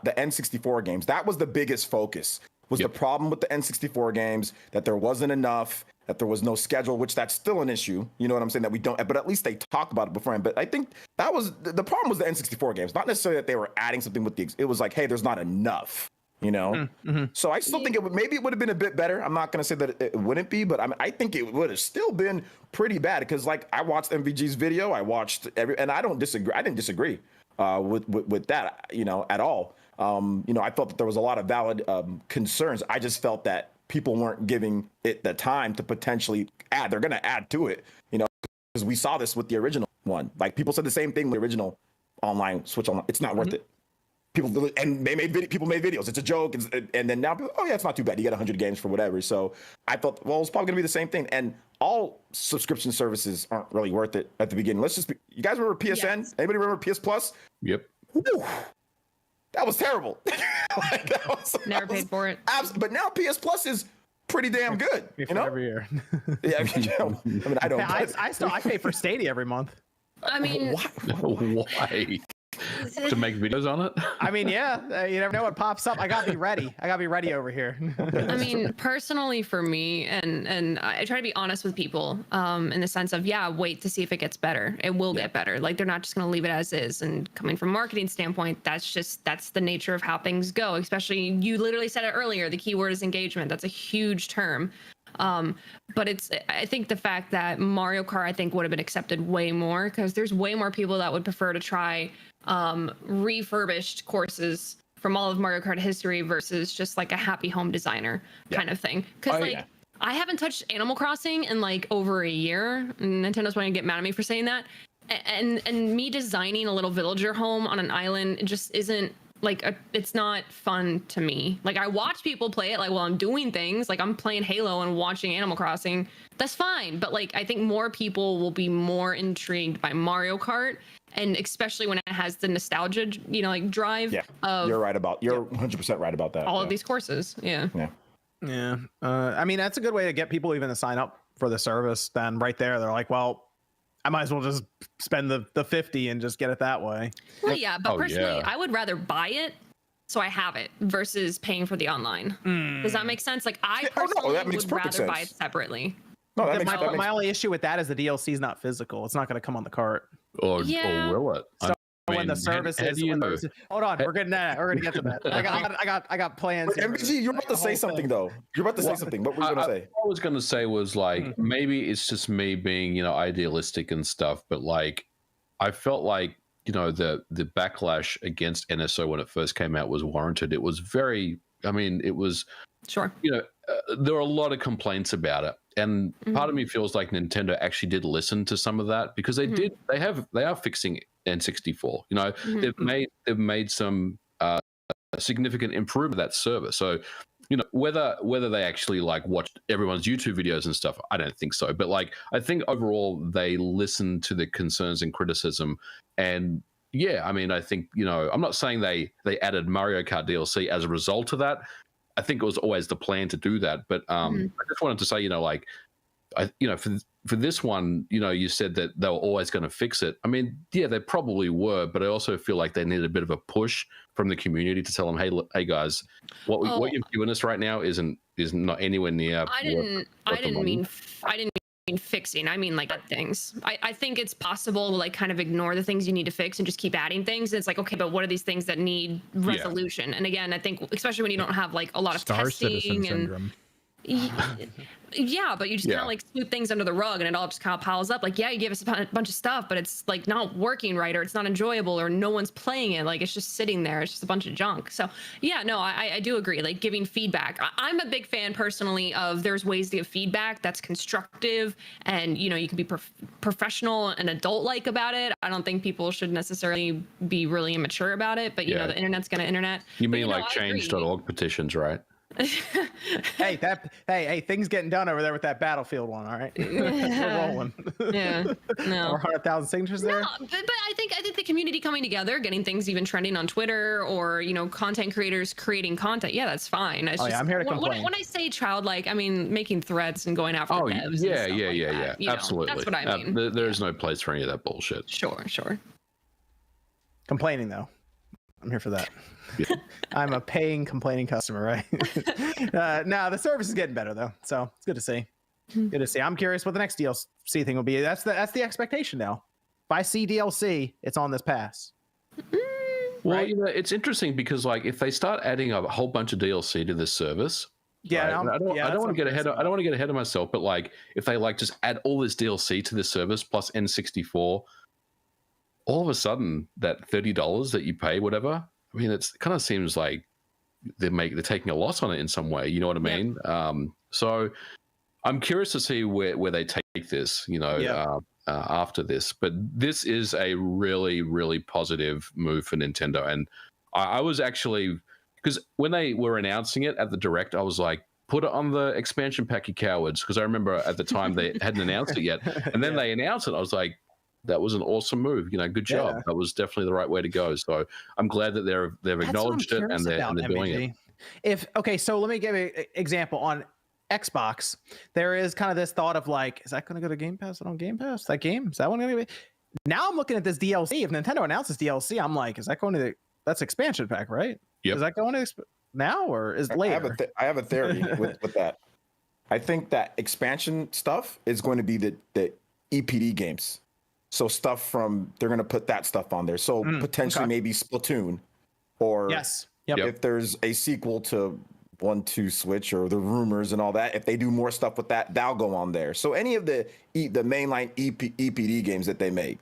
the N64 games. That was the biggest focus. Was Yep. the problem with the N64 games that there wasn't enough, that there was no schedule, which that's still an issue. You know what I'm saying? That we don't, but at least they talked about it beforehand. But I think that was the problem was the N64 games, not necessarily that they were adding something with it was like, hey, there's not enough. You know, so I still think it would have been a bit better. I'm not going to say that it wouldn't be, but I think it would have still been pretty bad because, like, I watched MVG's video, I watched and I don't disagree. I didn't disagree with that, at all. I felt that there was a lot of valid concerns. I just felt that people weren't giving it the time to potentially add. They're going to add to it, because we saw this with the original one. Like, people said the same thing with the original Switch Online. It's not worth it. People and people made videos. It's a joke, and then now, oh yeah, it's not too bad. You get 100 games for whatever. So I thought, well, it's probably gonna be the same thing. And all subscription services aren't really worth it at the beginning. You guys remember PSN? Yes. Anybody remember PS Plus? Yep. Whew, that was terrible. Never paid for it. But now PS Plus is pretty damn good. every year." Yeah, I don't. I pay for Stadia every month. I mean, Why? To make videos on it? I mean, yeah, you never know what pops up. I gotta be ready. over here. I mean, personally for me, and I try to be honest with people, in the sense of, wait to see if it gets better. It will get better. Like, they're not just going to leave it as is. And coming from a marketing standpoint, that's the nature of how things go. Especially, you literally said it earlier, the keyword is engagement. That's a huge term. But I think the fact that Mario Kart, I think, would have been accepted way more because there's way more people that would prefer to try refurbished courses from all of Mario Kart history versus just like a happy home designer kind of thing. Because I haven't touched Animal Crossing in like over a year. Nintendo's going to get mad at me for saying that. And me designing a little villager home on an island just isn't it's not fun to me. Like, I watch people play it like while I'm doing things, like I'm playing Halo and watching Animal Crossing. That's fine. But like, I think more people will be more intrigued by Mario Kart, and especially when it has the nostalgia, drive of you're 100% right about that. all of these courses. Yeah. Yeah. I mean, that's a good way to get people even to sign up for the service. Then right there, they're like, well, I might as well just spend the 50 and just get it that way. Well, yeah, but personally, yeah. I would rather buy it so I have it versus paying for the online. Does that make sense? Like, I personally that makes would perfect rather buy it sense. separately. No, that makes, My only issue with that is the DLC is not physical. It's not going to come on the cart. Or Yeah. will it? So when the service is, hold on, we're getting that. We're gonna get to that. I got plans. here. MVG, you're about to say something though. You're about to say something. What were you gonna say? I was going to say was like, maybe it's just me being, idealistic and stuff, but like, I felt like, the backlash against NSO when it first came out was warranted. It was it was, Sure. there were a lot of complaints about it. And part of me feels like Nintendo actually did listen to some of that because they are fixing N64. They've made some significant improvement of that server. So, whether they actually like watched everyone's YouTube videos and stuff, I don't think so. But like, I think overall they listened to the concerns and criticism. And yeah, I mean, I think, I'm not saying they added Mario Kart DLC as a result of that. I think it was always the plan to do that. But I just wanted to say, for this one, you said that they were always going to fix it. I mean, yeah, they probably were, but I also feel like they needed a bit of a push from the community to tell them, hey, look, hey guys, what you're giving us right now is not anywhere near. I didn't mean fixing. I mean like things. I think it's possible to like kind of ignore the things you need to fix and just keep adding things. It's like, okay, but what are these things that need resolution? And again, I think especially when you don't have like a lot of Star testing Citizen and syndrome. yeah, but you just kind of like sweep things under the rug and it all just kind of piles up. Like, yeah, you give us a bunch of stuff, but it's like not working right, or it's not enjoyable, or no one's playing it. Like, it's just sitting there. It's just a bunch of junk. So yeah, no, I do agree. Like giving feedback. I'm a big fan personally of there's ways to give feedback that's constructive, and you know, you can be professional and adult-like about it. I don't think people should necessarily be really immature about it, but you know, the internet's gonna internet. You But, mean know, like I agree. change.org petitions, right? Hey, things getting done over there with that Battlefield one. All right, we're rolling. Yeah, no. Over 100,000 signatures there. No, but I think the community coming together, getting things even trending on Twitter, or you know, content creators creating content. Yeah, that's fine. It's I'm here to when, complain. when I say childlike, I mean making threats and going after devs. and stuff like that, you know, Absolutely. that's what I mean. There is no place for any of that bullshit. Sure. Complaining though, I'm here for that. I'm a paying complaining customer, right? No, the service is getting better though, so it's good to see. Good to see. I'm curious what the next DLC thing will be. That's the expectation now. If I see DLC, it's on this pass. Well, Right. you know, it's interesting because like if they start adding a whole bunch of DLC to this service, Yeah, right, and I don't that's want what to get I'm ahead. I don't want to get ahead of myself, but like if they like just add all this DLC to this service plus N64, all of a sudden that $30 that you pay, whatever. I mean, it kind of seems like they're taking a loss on it in some way. You know what I mean? So I'm curious to see where they take this. You know, after this. But this is a really, really positive move for Nintendo, and I was actually, because when they were announcing it at the Direct, I was like, put it on the expansion pack, you cowards, because I remember at the time they hadn't announced it yet, and then they announced it. I was like, that was an awesome move. You know, good job. Yeah. That was definitely the right way to go. So I'm glad that they've That's what I'm acknowledged it curious and they're about, doing it. MVG. So let me give you an example on Xbox. There is kind of this thought of like, is that going to go to Game Pass? Is it on Game Pass? That game? Is that one going to be? Now I'm looking at this DLC. If Nintendo announces DLC, I'm like, is that going to that's expansion pack, right? Yep. Is that going to now or is it later? I have a theory with that. I think that expansion stuff is going to be the EPD games. So stuff from they're going to put that stuff on there. So potentially maybe Splatoon, or Yes. Yep. if there's a sequel to 1-2 Switch or the rumors and all that, if they do more stuff with that, that'll go on there. So any of the mainline EPD games that they make,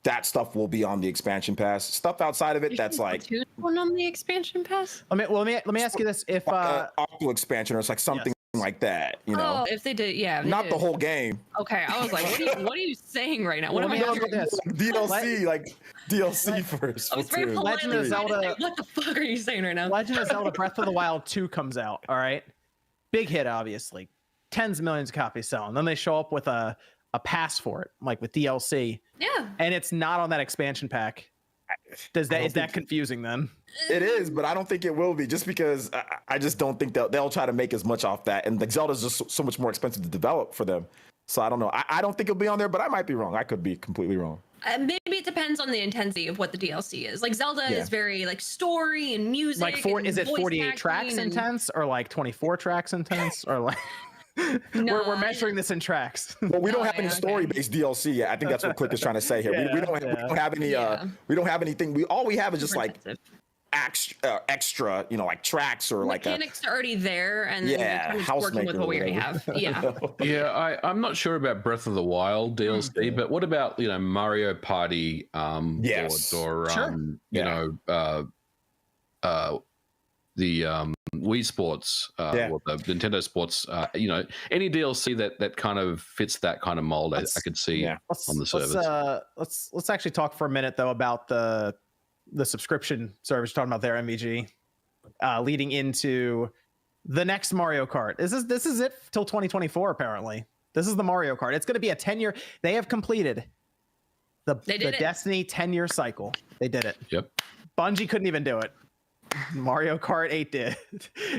that stuff will be on the expansion pass. Stuff outside of it, that's like one on the expansion pass. Let me ask you this: if Octo expansion or it's like something like that, you know, Oh, if they did, yeah. they not did. the whole game. Okay, I was like, what are you saying right now? What am I Let me doing? ask you this. DLC, like DLC first. I was very Splatoon. Legend of politely trying to Zelda- say, what the fuck are you saying right now? Legend of Zelda Breath of the Wild 2 comes out, all right? Big hit, obviously. Tens of millions of copies selling. Then they show up with a pass for it, like with DLC, Yeah. and it's not on that expansion pack. Is that confusing then? It is, but I don't think it will be, just because I just don't think they'll try to make as much off that. And the Zelda's just so much more expensive to develop for them. So I don't know. I don't think it'll be on there, but I might be wrong. I could be completely wrong. Maybe it depends on the intensity of what the DLC is. Like Zelda is very like story and music. Like is it 48 tracks intense or like 24 tracks intense or like we're measuring this in tracks. Well, we don't have Oh, any okay. story-based DLC yet. I think that's what Click is trying to say here. We don't have any. We don't have anything. All we have is just like extra, you know, like tracks or like mechanics are already there, and then Yeah, you're kind of house working with maker what we or already whatever. have. Yeah. Yeah, I'm not sure about Breath of the Wild DLC, but what about, you know, Mario Party Yes. boards or Sure. you know, the Wii Sports or the Nintendo Sports, you know, any DLC that kind of fits that kind of mold, I could see on the service. Let's actually talk for a minute though about the subscription service you're talking about there, MVG, leading into the next Mario Kart. This is it till 2024 apparently. This is the Mario Kart. It's going to be a 10-year. They have completed the Destiny 10-year cycle. They did it. Yep. Bungie couldn't even do it. Mario Kart 8 did.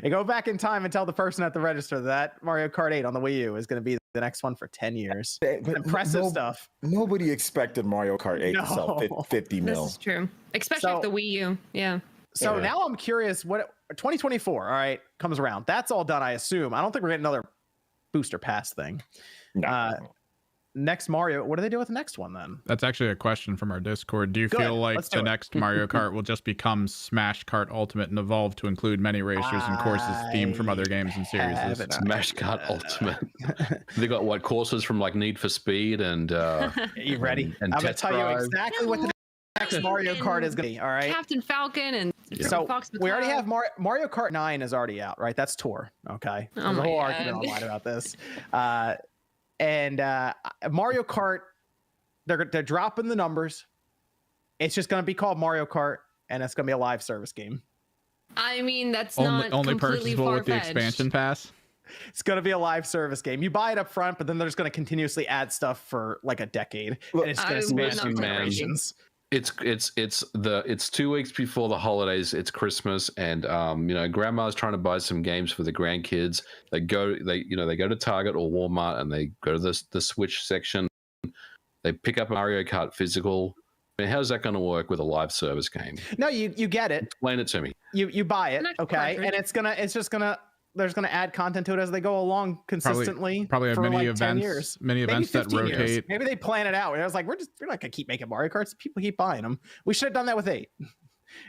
And go back in time and tell the person at the register that Mario Kart 8 on the Wii U is going to be the next one for 10 years. Impressive stuff. Nobody expected Mario Kart 8 to sell 50 mil. This is true, especially with the Wii U. Yeah. So now I'm curious what 2024, all right, comes around. That's all done, I assume. I don't think we're getting another booster pass thing. No. Next Mario, what do they do with the next one then? That's actually a question from our Discord. Do you Good, feel like let's do the it. next Mario Kart will just become Smash Kart Ultimate and evolve to include many races and courses themed from other games and series? have an Smash Kart Ultimate. They got what courses from like Need for Speed and You ready? and I'm gonna Test tell you Drive. exactly what the next Mario Kart is gonna be. All right. Captain Falcon and So Fox we already Battalion. have Mario Kart 9 is already out, right? That's Tour. Okay. Oh There's a my whole God. argument online about this. And Mario Kart, they're dropping the numbers. It's just going to be called Mario Kart, and it's going to be a live service game. I mean, that's Only not completely purchasable with the far-fetched. expansion pass. It's going to be a live service game. You buy it up front, but then they're just going to continuously add stuff for like a decade, Look, and it's I going to would span not through play generations. It's 2 weeks before the holidays. It's Christmas, and grandma's trying to buy some games for the grandkids. They go to Target or Walmart and they go to the Switch section. They pick up a Mario Kart physical. I mean, how's that going to work with a live service game? No, you get it. Explain it to me. You buy it, Not okay, cartridge. and there's gonna add content to it as they go along consistently. Probably have for many like 10 events, years. many Maybe events that 15 years. rotate. Maybe they plan it out. And I was like, we're not gonna keep making Mario Karts. People keep buying them. We should have done that with 8.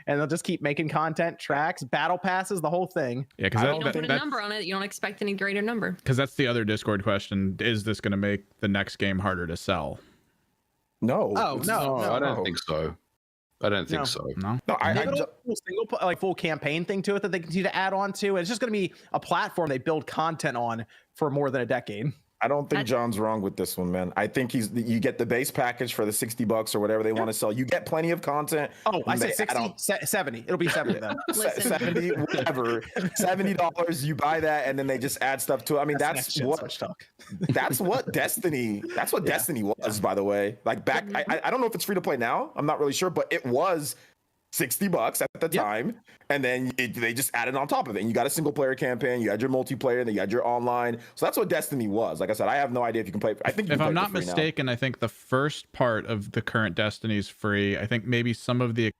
And they'll just keep making content, tracks, battle passes, the whole thing. Yeah, You don't put a because number on it, you don't expect any greater number. that's the other Discord question. Is this going to make the next game harder to sell? No. Oh, it's- no, I don't think so. I don't think No. so. No. No, I They have a ju- full campaign thing to it that they continue to add on to. It's just going to be a platform they build content on for more than a decade. I don't think That- John's wrong with this one, man. I think you get the base package for the $60 or whatever they want to sell. You get plenty of content. Oh, I They said add on 60, 70. It'll be 70 then. Listen. 70, whatever. $70, you buy that, and then they just add stuff to it. I mean, next that's gen what Switch talk. that's what Destiny. That's what Destiny was, by the way. Like back, I don't know if it's free to play now. I'm not really sure, but it was $60 at the Yep. time, and then they just added on top of it. And you got a single player campaign, you had your multiplayer, and then you had your online. So that's what Destiny was. Like I said, I have no idea if you can play. I think you If can I'm play it not for free now. mistaken, I think the first part of the current Destiny is free. I think maybe some of the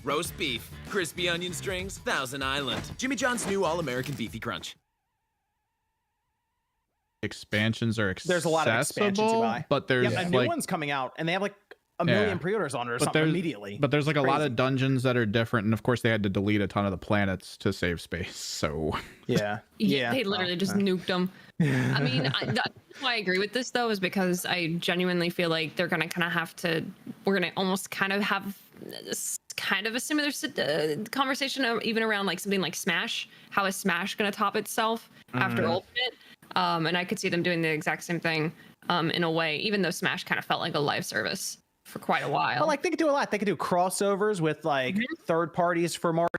Roast beef, crispy onion strings, Thousand Island. Jimmy John's new all-American beefy crunch. expansions are accessible, There's a lot of expansions you buy. but there's Yeah, a new like one's coming out, and they have like a million Yeah. pre-orders on it or But something there's- immediately. but there's like a lot Crazy. of dungeons that are different, and of course they had to delete a ton of the planets to save space. So yeah, Yeah, they literally just nuked them. I mean, why I agree with this though is because I genuinely feel like they're gonna kind of have to. We're gonna almost kind of have kind of a similar conversation, even around like something like Smash. How is Smash gonna top itself after Ultimate? And I could see them doing the exact same thing in a way, even though Smash kind of felt like a live service for quite a while. But like they could do a lot. They could do crossovers with like third parties for Mario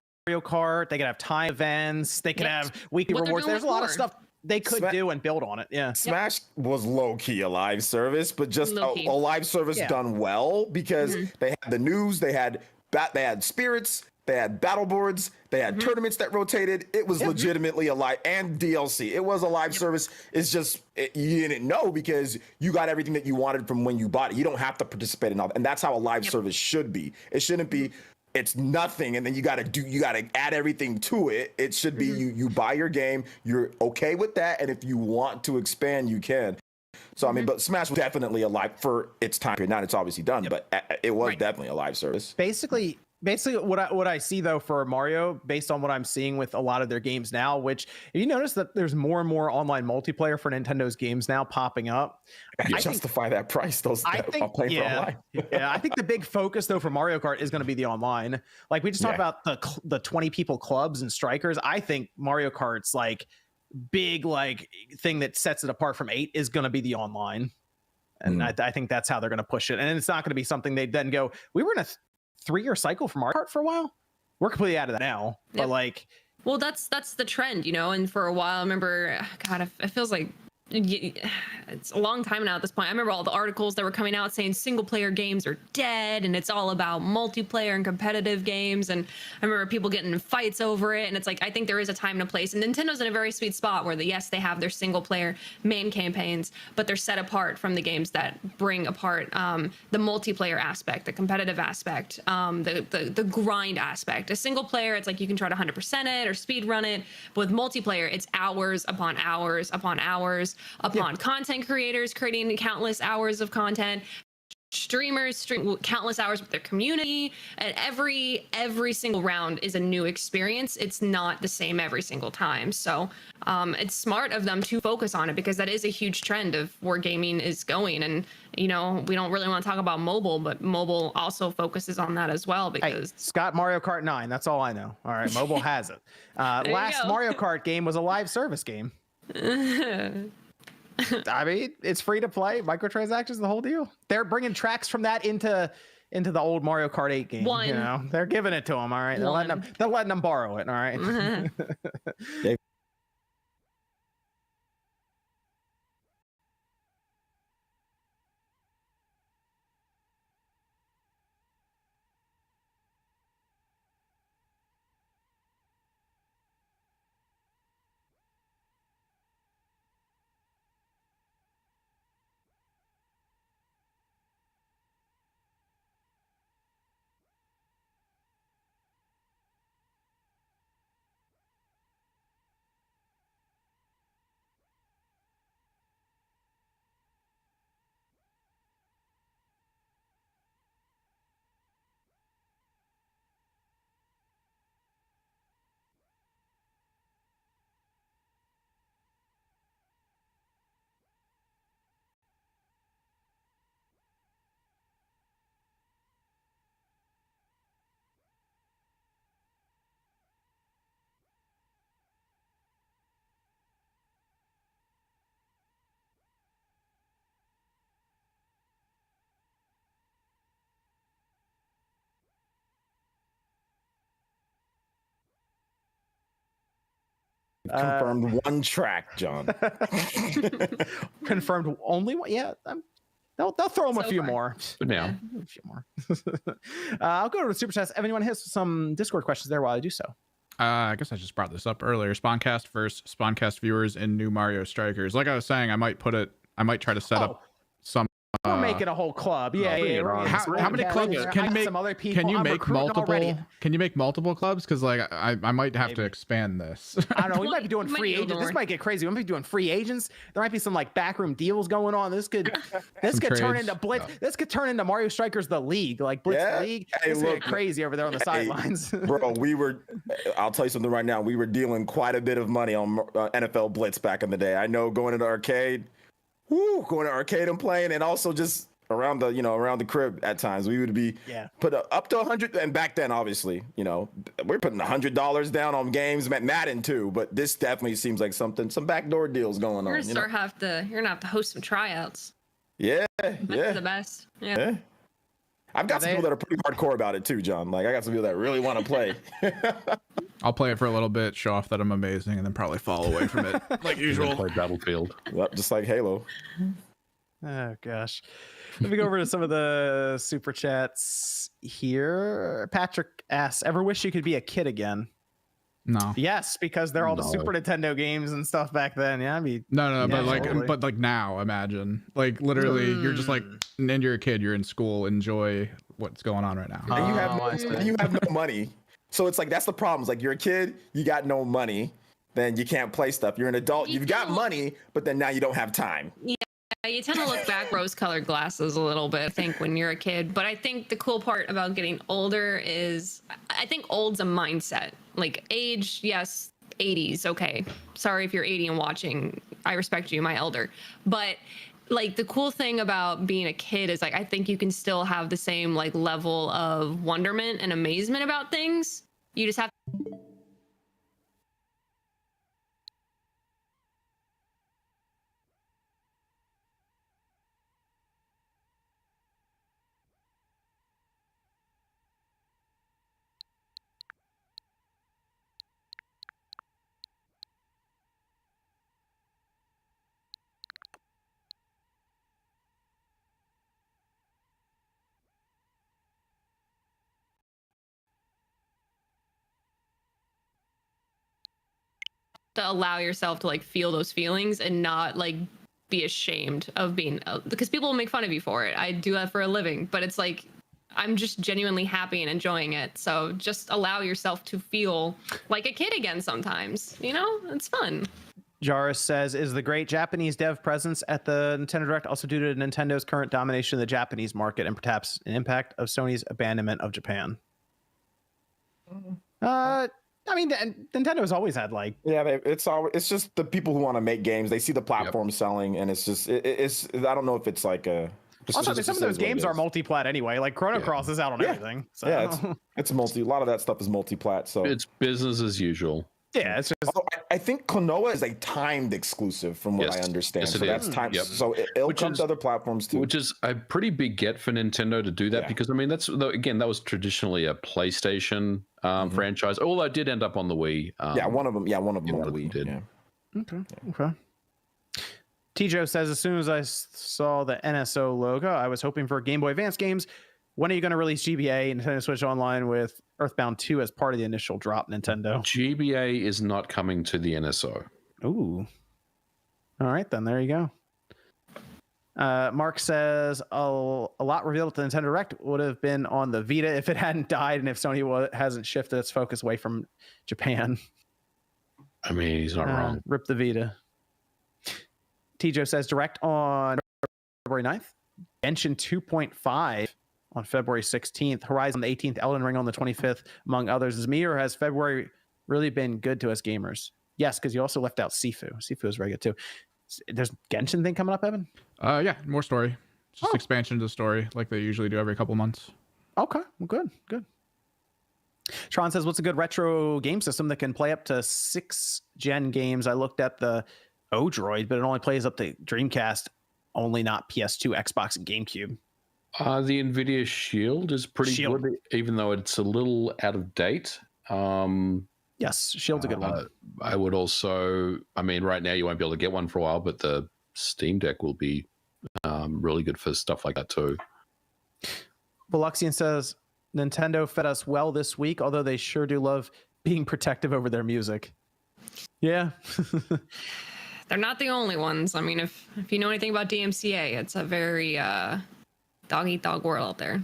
Kart. They could have time events. They could Yep. have weekly What they're rewards. doing There's a with lot of Lord. stuff they could Sma- do and build on it. Yeah. Smash was low key a live service, but just a Low-key. live service Yeah. done well because they had the news, they had spirits, they had battle boards, they had tournaments that rotated. It was legitimately a live and DLC. It was a live service. It's just you didn't know because you got everything that you wanted from when you bought it. You don't have to participate in all, and that's how a live service should be. It shouldn't be. It's nothing, and then you gotta add everything to it. It should be you buy your game, you're okay with that, and if you want to expand, you can. So I mean, but Smash was definitely a live for its time period. Now it's obviously done, but it was Right. definitely a live service. Basically what I see though for Mario, based on what I'm seeing with a lot of their games now, which if you notice that there's more and more online multiplayer for Nintendo's games now popping up. How do you I think- justify that price? Those I that think are playing for online. yeah, I think the big focus though for Mario Kart is going to be the online. Like we just talked Yeah. about the 20 people clubs and strikers. I think Mario Kart's like big like thing that sets it apart from 8 is going to be the online. And I think that's how they're going to push it. And it's not going to be something they then go, we were in a 3-year cycle for Mario Kart for a while. We're completely out of that now. But Yep. like, Well, that's the trend, you know. And for a while, I remember, God, it feels like it's a long time now at this point. I remember all the articles that were coming out saying single player games are dead and it's all about multiplayer and competitive games. And I remember people getting in fights over it. And it's like, I think there is a time and a place. And Nintendo's in a very sweet spot where yes, they have their single player main campaigns, but they're set apart from the games that bring apart the multiplayer aspect, the competitive aspect, the grind aspect. A single player, it's like you can try to 100% it or speed run it. But with multiplayer, it's hours upon hours upon hours upon content creators creating countless hours of content, streamers stream countless hours with their community, and every single round is a new experience. It's not the same every single time. So it's smart of them to focus on it, because that is a huge trend of where gaming is going. And we don't really want to talk about mobile, but mobile also focuses on that as well, because Scott, Mario Kart 9, that's all I know. All right, mobile has it. Last go. Mario Kart game was a live service game. I mean, it's free to play, microtransactions, the whole deal. They're bringing tracks from that into the old Mario Kart 8 game. They're giving it to them. All right, they're letting them borrow it. All right. Confirmed one track, John. Confirmed only one. Yeah, they'll throw them a few far. more. But now, A few more. I'll go to the super chats. If anyone has some Discord questions there while I do so. I guess I just brought this up earlier. Spawncast versus Spawncast viewers in New Mario Strikers. Like I was saying, I might try to set up some. We're making a whole club. Yeah, bring yeah. it we're on. gonna How many get clubs together, can you hire make? some other people. Can you I'm make recruiting multiple? already. Can you make multiple clubs? Because like I might have to Maybe. expand this. I don't know. We might be doing Might free be a little agents. This more. might get crazy. We might be doing free agents. There might be some like backroom deals going on. This could turn trades. into Blitz. Yeah. This could turn into Mario Strikers the League, like Blitz Yeah. League. Hey, It's gonna look, get crazy over there on the sidelines. Bro, I'll tell you something right now. We were dealing quite a bit of money on NFL Blitz back in the day. I know going to the arcade, going to arcade and playing, and also just around the crib at times. We would be put up to 100, and back then, obviously, we're putting $100 down on games, Madden too, but this definitely seems like some backdoor deals going you're on. gonna you're gonna have to host some tryouts. Yeah, That's yeah. the best. Yeah. Yeah. I've got some people that are pretty hardcore about it too, John. Like I got some people that really want to play. I'll play it for a little bit, show off that I'm amazing, and then probably fall away from it like usual. play Battlefield. Yep, just like Halo. Oh gosh. Let me go over to some of the super chats here. Patrick asks, ever wish you could be a kid again? No. Yes, because they're all the No. Super Nintendo games and stuff back then. Yeah, I mean, No, Yeah, but totally. like now, imagine like literally, you're just like, and you're a kid, you're in school, enjoy what's going on right now. And you have Oh, I see. you have no money. So it's like that's the problem. It's like you're a kid, you got no money, then you can't play stuff. You're an adult, you've got money, but then now you don't have time. You tend to look back rose-colored glasses a little bit, I think, when you're a kid. But I think the cool part about getting older is, I think old's a mindset. Like age, yes, 80s, okay. Sorry if you're 80 and watching. I respect you, my elder. But like the cool thing about being a kid is like I think you can still have the same like level of wonderment and amazement about things. You just have to allow yourself to like feel those feelings and not like be ashamed of being, because people will make fun of you for it. I do that for a living, but it's like I'm just genuinely happy and enjoying it. So just allow yourself to feel like a kid again sometimes. You know, it's fun. Jarvis says, is the great Japanese dev presence at the Nintendo Direct also due to Nintendo's current domination of the Japanese market and perhaps an impact of Sony's abandonment of Japan? I mean, Nintendo's always had like, it's just the people who want to make games. They see the platform selling, and it's just it's. I don't know if it's like a. Also, some of those games are multi-plat anyway. Like Chrono Cross is out on everything. So. Yeah, it's multi. A lot of that stuff is multi-plat. So it's business as usual. Yeah, it's just. Although I think Klonoa is a timed exclusive, from what I understand. Yes, so that's time. So it'll come to other platforms too. Which is a pretty big get for Nintendo to do that, because I mean that was traditionally a PlayStation franchise. Although it did end up on the Wii. One of them. Yeah, one of them on the Wii. did. Yeah. Okay. Tijo says, as soon as I saw the NSO logo, I was hoping for Game Boy Advance games. When are you going to release GBA and Nintendo Switch Online with Earthbound 2 as part of the initial drop, Nintendo? GBA is not coming to the NSO. Ooh. All right, then. There you go. Mark says, a lot revealed at the Nintendo Direct would have been on the Vita if it hadn't died and if Sony hasn't shifted its focus away from Japan. I mean, he's not wrong. Rip the Vita. Tijo says, Direct on February 9th. Genshin 2.5 on February 16th. Horizon the 18th. Elden Ring on the 25th, among others. Is me, or has February really been good to us gamers? Yes, because you also left out Sifu. Sifu is very good too. There's Genshin thing coming up, Evan? Yeah, more story. Just expansion to the story like they usually do every couple months. Okay, well, good. Tron says, what's a good retro game system that can play up to 6th-gen games? I looked at the Odroid, but it only plays up to Dreamcast, only not PS2, Xbox, and GameCube. The NVIDIA Shield is pretty good, even though it's a little out of date. Yes, Shield's a good one. I would also, I mean, right now you won't be able to get one for a while, but the Steam Deck will be really good for stuff like that too. Veluxian says, Nintendo fed us well this week, although they sure do love being protective over their music. Yeah. They're not the only ones. I mean, if you know anything about DMCA, it's a very dog-eat-dog world out there.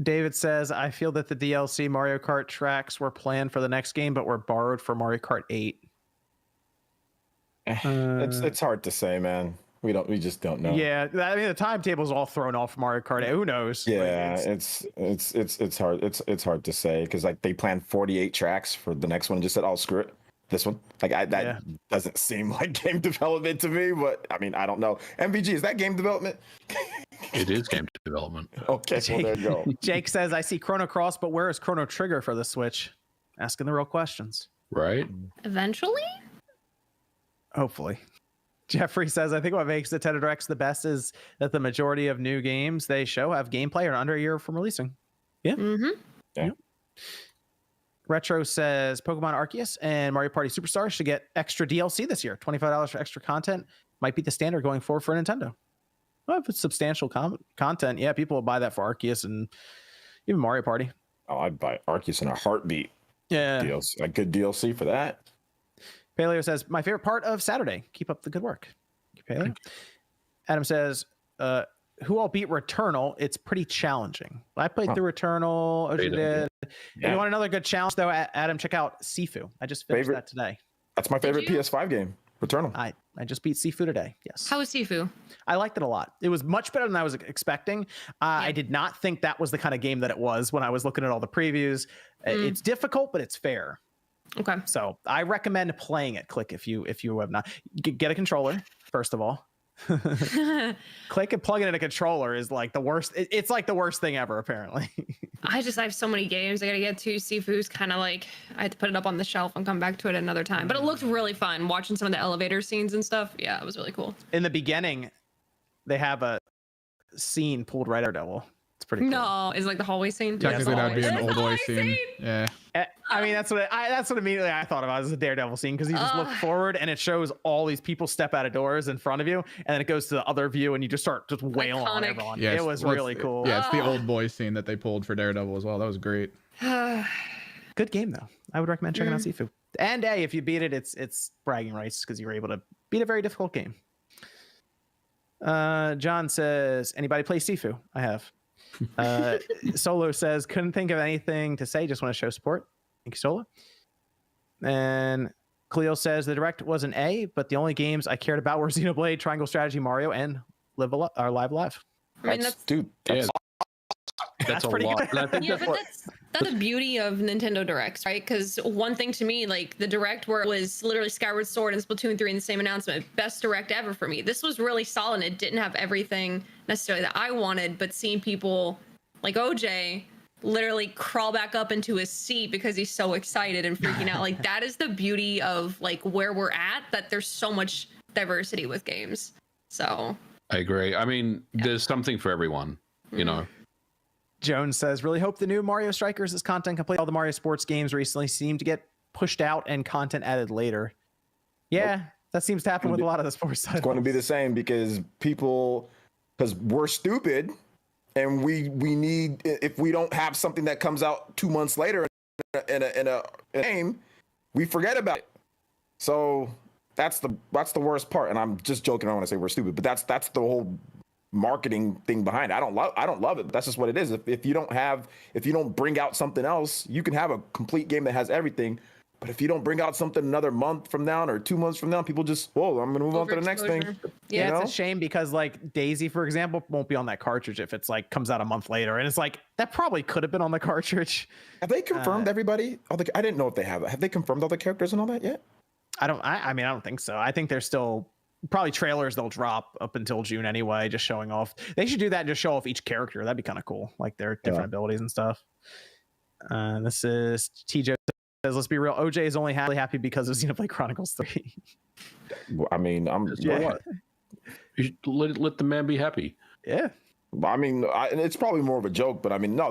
David says, I feel that the DLC Mario Kart tracks were planned for the next game, but were borrowed for Mario Kart 8. It's hard to say, man. We just don't know. Yeah, I mean the timetable's all thrown off Mario Kart 8. Who knows? Yeah, it's hard. It's hard to say because like they planned 48 tracks for the next one and just said, "Oh, screw it." This one, that doesn't seem like game development to me, but I mean, I don't know. MVG, is that game development? It is game development. Okay, well, there you go. Jake says, I see Chrono Cross, but where is Chrono Trigger for the Switch? Asking the real questions. Right? Eventually? Hopefully. Jeffrey says, I think what makes Nintendo Directs the best is that the majority of new games they show have gameplay or under a year from releasing. Yeah. Mm-hmm. Yeah. Retro says Pokemon Arceus and Mario Party Superstars should get extra DLC this year. $25 for extra content might be the standard going forward for Nintendo. Well, if it's substantial content, yeah, people will buy that for Arceus and even Mario Party. Oh, I'd buy Arceus in a heartbeat. Yeah. DLC, a good DLC for that. Paleo says, my favorite part of Saturday. Keep up the good work. Paleo. Adam says, who all beat Returnal? It's pretty challenging. I played through Returnal. Oji did. Yeah. You want another good challenge, though, Adam? Check out Sifu. I just finished that today. That's my favorite PS5 game, Returnal. I just beat Sifu today. Yes. How was Sifu? I liked it a lot. It was much better than I was expecting. I did not think that was the kind of game that it was when I was looking at all the previews. It's difficult, but it's fair. Okay. So I recommend playing it. Click if you have not. Get a controller, first of all. Click and plug it in a controller is like the worst. It's like the worst thing ever, apparently. I have so many games I gotta get to. Sifu's kind of like I had to put it up on the shelf and come back to it another time. But it looked really fun watching some of the elevator scenes and stuff. Yeah, it was really cool. In the beginning, they have a scene pulled right out of Daredevil. It's pretty cool. No, it's like the hallway scene. Technically, that'd be an old boy scene. Yeah. I mean, that's what immediately I thought about as a Daredevil scene, because you just look forward and it shows all these people step out of doors in front of you, and then it goes to the other view and you just start wailing on everyone. Yeah, it was really cool. Yeah, it's the old boy scene that they pulled for Daredevil as well. That was great. Good game though. I would recommend checking out Sifu. And A, if you beat it, it's bragging rights because you were able to beat a very difficult game. John says, anybody play Sifu? I have. Solo says, couldn't think of anything to say, just want to show support. Thank you, Solo. And Cleo says, the direct was an A, but the only games I cared about were Xenoblade, Triangle Strategy, Mario, and Live Live. I mean, that's That's a pretty lot. good. And I think yeah, that's but that's the beauty of Nintendo Directs, right? Because one thing to me, like the Direct where it was literally Skyward Sword and Splatoon 3 in the same announcement, best Direct ever for me. This was really solid. It didn't have everything necessarily that I wanted, but seeing people like OJ literally crawl back up into his seat because he's so excited and freaking out, like that is the beauty of like where we're at, that there's so much diversity with games. So I agree. I mean, there's something for everyone, you know. Jones says, really hope the new Mario Strikers is content complete. All the Mario sports games recently seem to get pushed out and content added later. Yeah, that seems to happen with a lot of the sports titles. It's going to be the same because we're stupid, and we need, if we don't have something that comes out 2 months later in a game, we forget about it. So that's the worst part. And I'm just joking. I don't want to say we're stupid, but that's the whole marketing thing behind it. I don't love it, but that's just what it is. If you don't bring out something else, you can have a complete game that has everything, but if you don't bring out something another month from now or 2 months from now, people just, whoa, I'm gonna move on to the next thing. Yeah, You know? it's a shame because like Daisy, for example, won't be on that cartridge if it's like comes out a month later, and it's like that probably could have been on the cartridge. Have they confirmed everybody? I didn't know if they have. Have they confirmed all the characters and all that yet? I mean, I don't think so. I think there's still probably trailers they'll drop up until June anyway, just showing off. They should do that and just show off each character. That'd be kind of cool, like their different abilities and stuff. This is TJ says, let's be real, OJ is only happy because of Xenoblade Chronicles 3. I mean, What? You should let the man be happy. Yeah. I mean, it's probably more of a joke, but I mean, no,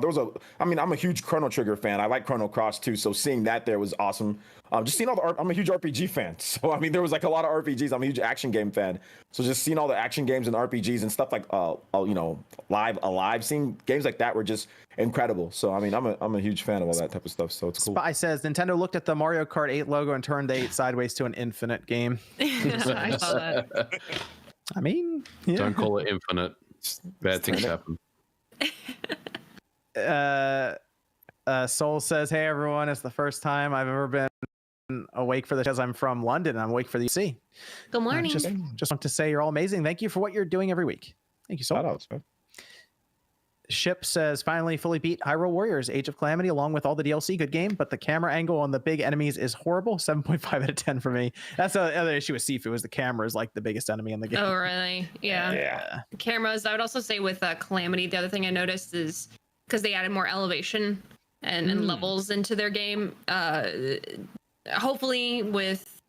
I'm a huge Chrono Trigger fan. I like Chrono Cross too, so seeing that there was awesome. Just seeing I'm a huge RPG fan, so I mean, there was like a lot of RPGs. I'm a huge action game fan, so just seeing all the action games and RPGs and stuff like, Alive, seeing games like that were just incredible. So I mean, I'm a huge fan of all that type of stuff. So it's cool. Spy says Nintendo looked at the Mario Kart 8 logo and turned the 8 sideways to an infinite game. I saw that. I mean, yeah. Don't call it infinite. Bad things happen. Soul says, hey everyone, it's the first time I've ever been awake for this because I'm from London and I'm awake for the UC. Good morning. Just want to say you're all amazing. Thank you for what you're doing every week. Thank you, Soul. Shout-outs, man. Ship says, finally fully beat Hyrule Warriors Age of Calamity along with all the DLC. Good game, but the camera angle on the big enemies is horrible. 7.5 out of 10 for me. That's the other issue with Sifu, is the camera is like the biggest enemy in the game. Oh, really? Yeah. Yeah. The cameras. I would also say with Calamity, the other thing I noticed is because they added more elevation and levels into their game. Hopefully with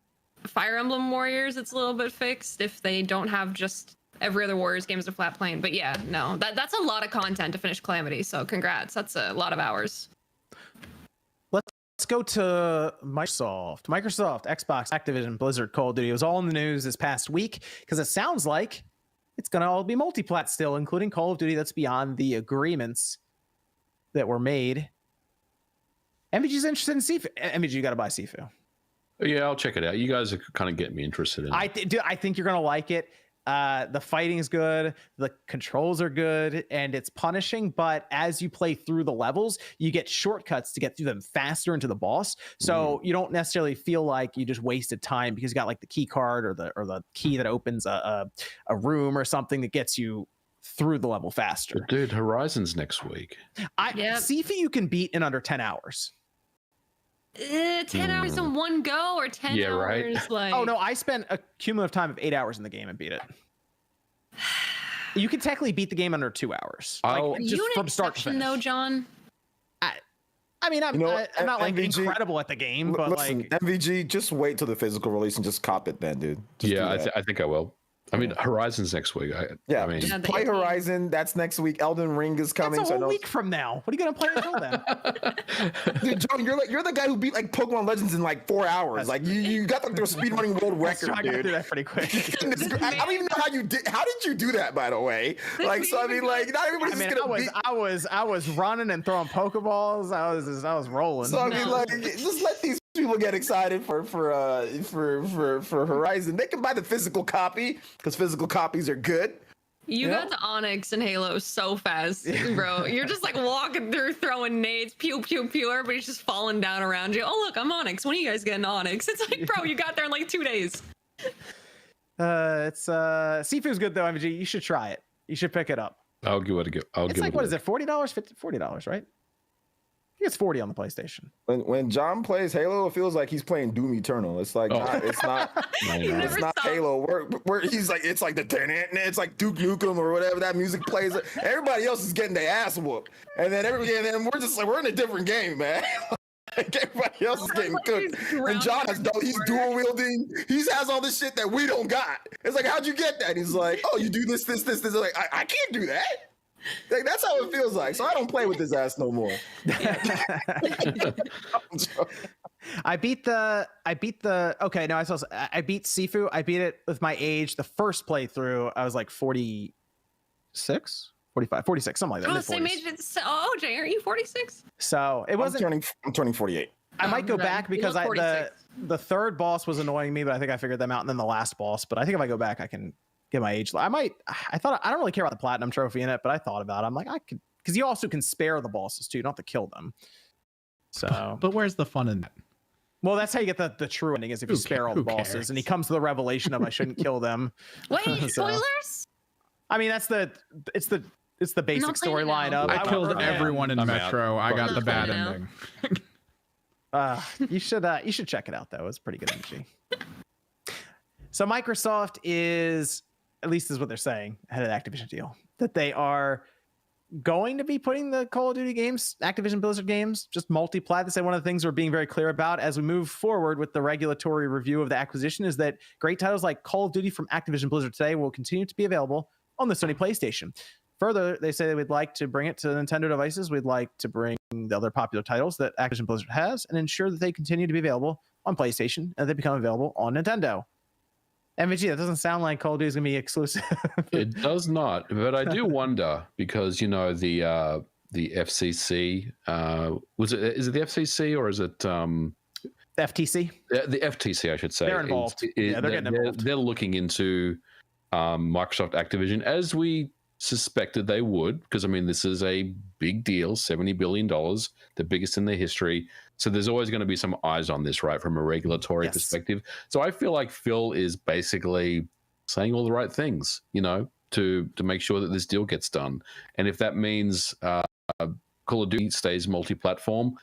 Fire Emblem Warriors, it's a little bit fixed if they don't have just every other Warriors game is a flat plane. But yeah, no, that's a lot of content to finish Calamity. So congrats. That's a lot of hours. Let's go to Microsoft, Xbox, Activision, Blizzard, Call of Duty. It was all in the news this past week because it sounds like it's going to all be multi-plat still, including Call of Duty. That's beyond the agreements that were made. MVG's interested in Sifu. MVG, you got to buy Sifu. Yeah, I'll check it out. You guys are kind of getting me interested in it. I think you're going to like it. The fighting's good, the controls are good, and it's punishing, but as you play through the levels, you get shortcuts to get through them faster into the boss. So you don't necessarily feel like you just wasted time because you got like the key card or the key that opens a room or something that gets you through the level faster. But dude, Horizon's next week. Sifu you can beat in under 10 hours. 10 hours in one go or 10 Yeah, hours? right. Like... Oh no, I spent a cumulative time of 8 hours in the game and beat it. You can technically beat the game under 2 hours. Are Just you an from start to exception finish. though, John? I mean, I'm not like MVG, incredible at the game, but listen, like MVG, just wait till the physical release and just cop it then, dude. Just do that. I think I will. I mean, Horizon's next week. Yeah, I mean, just Yeah, play Horizon. That's next week. Elden Ring is coming. that's a whole week from now. What are you gonna play until then? Dude, John, you're the guy who beat like Pokemon Legends in like 4 hours. Like you got the speedrunning world record, I got dude. through that pretty quick. I don't even know how you did. How did you do that, by the way? Like, so I mean, like, not everybody's just gonna beat. I was running and throwing Pokeballs. I was rolling. So I mean, like, just let these people get excited for Horizon, they can buy the physical copy because physical copies are good. You got to Onyx and Halo so fast, bro. You're just like walking through, throwing nades, pew, pew, pew. Everybody's just falling down around you. Oh, look, I'm Onyx. When are you guys getting Onyx? It's like, bro, you got there in like 2 days. Sifu's good though, MG. You should try it. You should pick it up. I'll give it a go. It's like, what is it, $40? $40, right? I think it's 40 on the PlayStation. When John plays Halo, it feels like he's playing Doom Eternal. It's like it's not it's not Halo. Where he's like, it's like it's like Duke Nukem or whatever that music plays. Everybody else is getting their ass whooped, and then we're just like, we're in a different game, man. Like everybody else is getting cooked, and John he's dual wielding. He has all this shit that we don't got. It's like, how'd you get that? He's like, oh, you do this. Like, I can't do that. Like, that's how it feels like. So I don't play with his ass no more. I beat Sifu. I beat it with my age. The first playthrough, I was like 46, 45, 46, something like that. Oh, same age. Oh, Jay, are you 46? So it wasn't. I'm turning 48. I might go back because You look 46. the third boss was annoying me, but I think I figured them out, and then the last boss. But I think if I go back, I can get my age. I don't really care about the platinum trophy in it, but I thought about it. I'm like, I could, because you also can spare the bosses too. You don't have to kill them. So, But where's the fun in that? well, that's how you get the true ending is if you spare all the bosses, cares? and he comes to the revelation of I shouldn't kill them. Wait, So- spoilers? I mean, it's the basic playing it storyline now. of I killed everyone in I'm out. Metro. I got I'm the not bad playing it ending. You should check it out though. It's pretty good energy. So Microsoft is, at least is what they're saying, had an Activision deal that they are going to be putting the Call of Duty games, Activision Blizzard games, just multi-plat. They say one of the things we're being very clear about as we move forward with the regulatory review of the acquisition is that great titles like Call of Duty from Activision Blizzard today will continue to be available on the Sony PlayStation. Further, they say they would like to bring it to Nintendo devices. We'd like to bring the other popular titles that Activision Blizzard has and ensure that they continue to be available on PlayStation and they become available on Nintendo. MVG, that doesn't sound like Call of Duty is going to be exclusive. It does not, but I do wonder because the FCC is it the FCC or is it FTC? the FTC? I should say They're involved. They're getting involved. They're looking into Microsoft Activision as we suspected they would, because I mean this is a big deal, $70 billion, the biggest in their history. So there's always going to be some eyes on this, right, from a regulatory perspective. So I feel like Phil is basically saying all the right things, to make sure that this deal gets done. And if that means Call of Duty stays multi-platform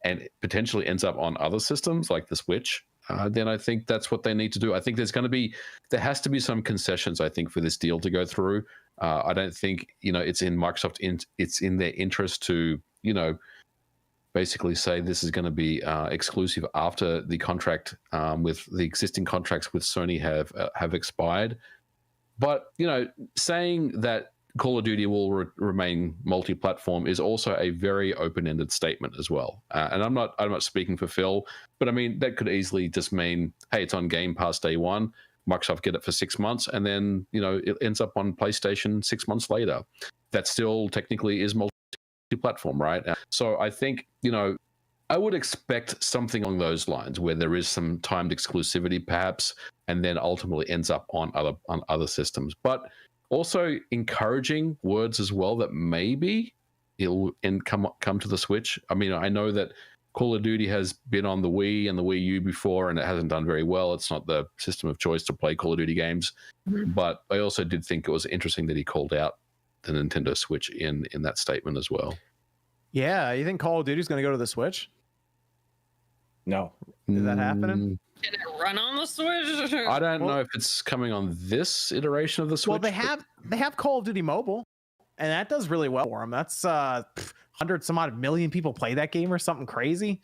and it potentially ends up on other systems like the Switch, then I think that's what they need to do. I think there has to be some concessions, I think, for this deal to go through. I don't think, it's in Microsoft, it's in their interest to, basically say this is going to be exclusive after the contract with the existing contracts with Sony have expired. But, saying that Call of Duty will remain multi-platform is also a very open-ended statement as well. And I'm not speaking for Phil, but I mean, that could easily just mean, hey, it's on Game Pass day one. Microsoft get it for 6 months, and then, it ends up on PlayStation 6 months later. That still technically is multi-platform, right? So I think, I would expect something along those lines where there is some timed exclusivity perhaps, and then ultimately ends up on other systems. But also encouraging words as well that maybe it'll come to the Switch. I mean, I know that Call of Duty has been on the Wii and the Wii U before, and it hasn't done very well. It's not the system of choice to play Call of Duty games. But I also did think it was interesting that he called out the Nintendo Switch in that statement as well. Yeah, you think Call of Duty is going to go to the Switch? No. Is that happening? Can it run on the Switch? I don't know if it's coming on this iteration of the Switch. Well, they have Call of Duty Mobile, and that does really well for them. That's 100 some odd million people play that game or something crazy.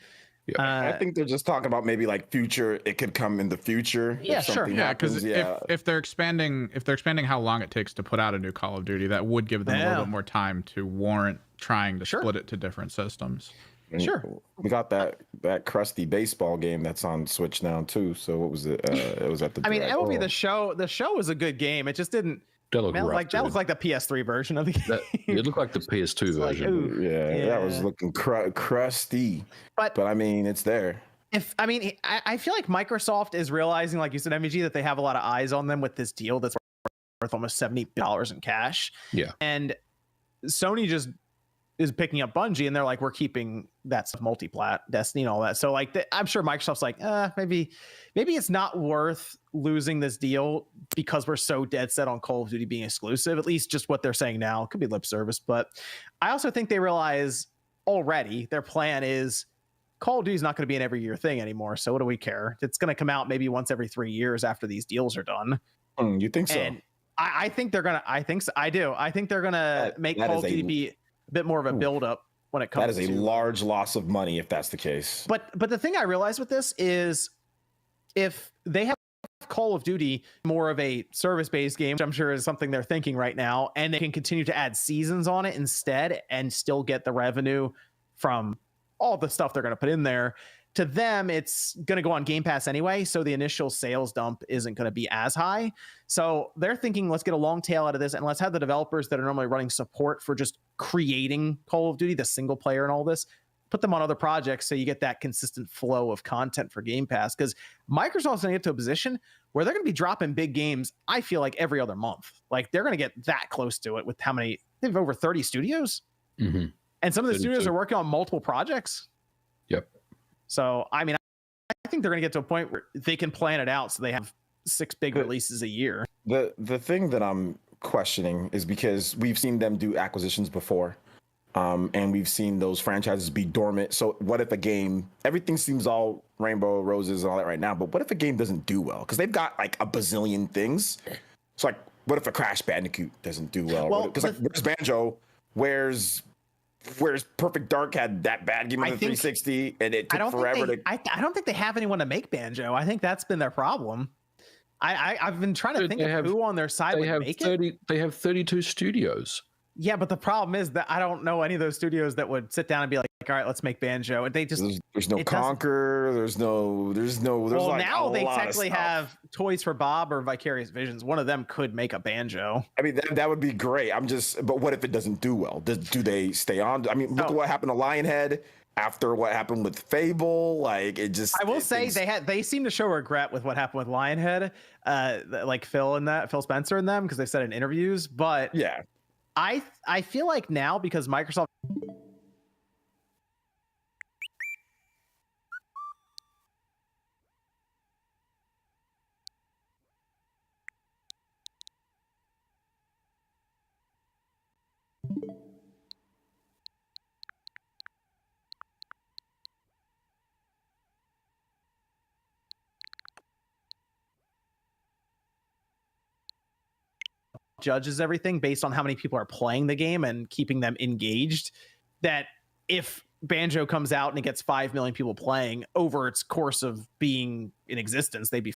I think they're just talking about maybe like future. It could come in the future. Yeah, sure. Yeah, because if they're expanding how long it takes to put out a new Call of Duty, that would give them a little bit more time to warrant trying to split it to different systems. Sure. We got that crusty baseball game that's on Switch now too. So what was it? It was at the. I mean, MLB The Show. The show was a good game. It just didn't. That looked that looked like the PS3 version of the game. It looked like the PS2 version. That was looking crusty. But I mean, it's there. I feel like Microsoft is realizing, like you said, MEG, that they have a lot of eyes on them with this deal that's worth almost $70 in cash. Yeah. And Sony just is picking up Bungie, and they're like, we're keeping that stuff multi-plat, Destiny and all that. So like, I'm sure Microsoft's like, maybe it's not worth losing this deal because we're so dead set on Call of Duty being exclusive. At least just what they're saying now. It could be lip service, but I also think they realize already their plan is Call of Duty is not going to be an every year thing anymore. So what do we care? It's going to come out maybe once every 3 years after these deals are done. You think so? And I think they're gonna. I think so. I do. I think they're gonna make Call of Duty be a bit more of a build up when it comes. That is a large loss of money if that's the case. But the thing I realize with this is, if they have Call of Duty more of a service-based game, which I'm sure is something they're thinking right now, and they can continue to add seasons on it instead and still get the revenue from all the stuff they're going to put in there, to them, it's going to go on Game Pass anyway. So the initial sales dump isn't going to be as high. So they're thinking, let's get a long tail out of this, and let's have the developers that are normally running support for just creating Call of Duty, the single player and all this, put them on other projects so you get that consistent flow of content for Game Pass. Because Microsoft's going to get to a position where they're going to be dropping big games, I feel like, every other month. Like, they're going to get that close to it with how many? They have over 30 studios. Mm-hmm. And some of the studios are working on multiple projects. Yep. So, I mean, I think they're going to get to a point where they can plan it out so they have 6 big releases a year. The thing that I'm questioning is because we've seen them do acquisitions before, and we've seen those franchises be dormant. So what if a game, everything seems all rainbow roses and all that right now, but what if a game doesn't do well? Because they've got like a bazillion things. So like, what if a Crash Bandicoot doesn't do well? Because like, where's Banjo? Where's Perfect Dark had that bad game on the 360, and it took forever to. I don't think they have anyone to make Banjo. I think that's been their problem. I've been trying to think of who on their side would make it. They have 32 studios. Yeah, but the problem is that I don't know any of those studios that would sit down and be like, all right, let's make Banjo. And they just there's no Conquer. There's well, like now they technically have Toys for Bob or Vicarious Visions. One of them could make a Banjo. I mean, that would be great. But what if it doesn't do well? Do they stay on? I mean, look at what happened to Lionhead after what happened with Fable. Like, it just. I will say they seem to show regret with what happened with Lionhead, like Phil Spencer and them, because they said in interviews. But yeah, I feel like now, because Microsoft judges everything based on how many people are playing the game and keeping them engaged, that if Banjo comes out and it gets 5 million people playing over its course of being in existence, they'd be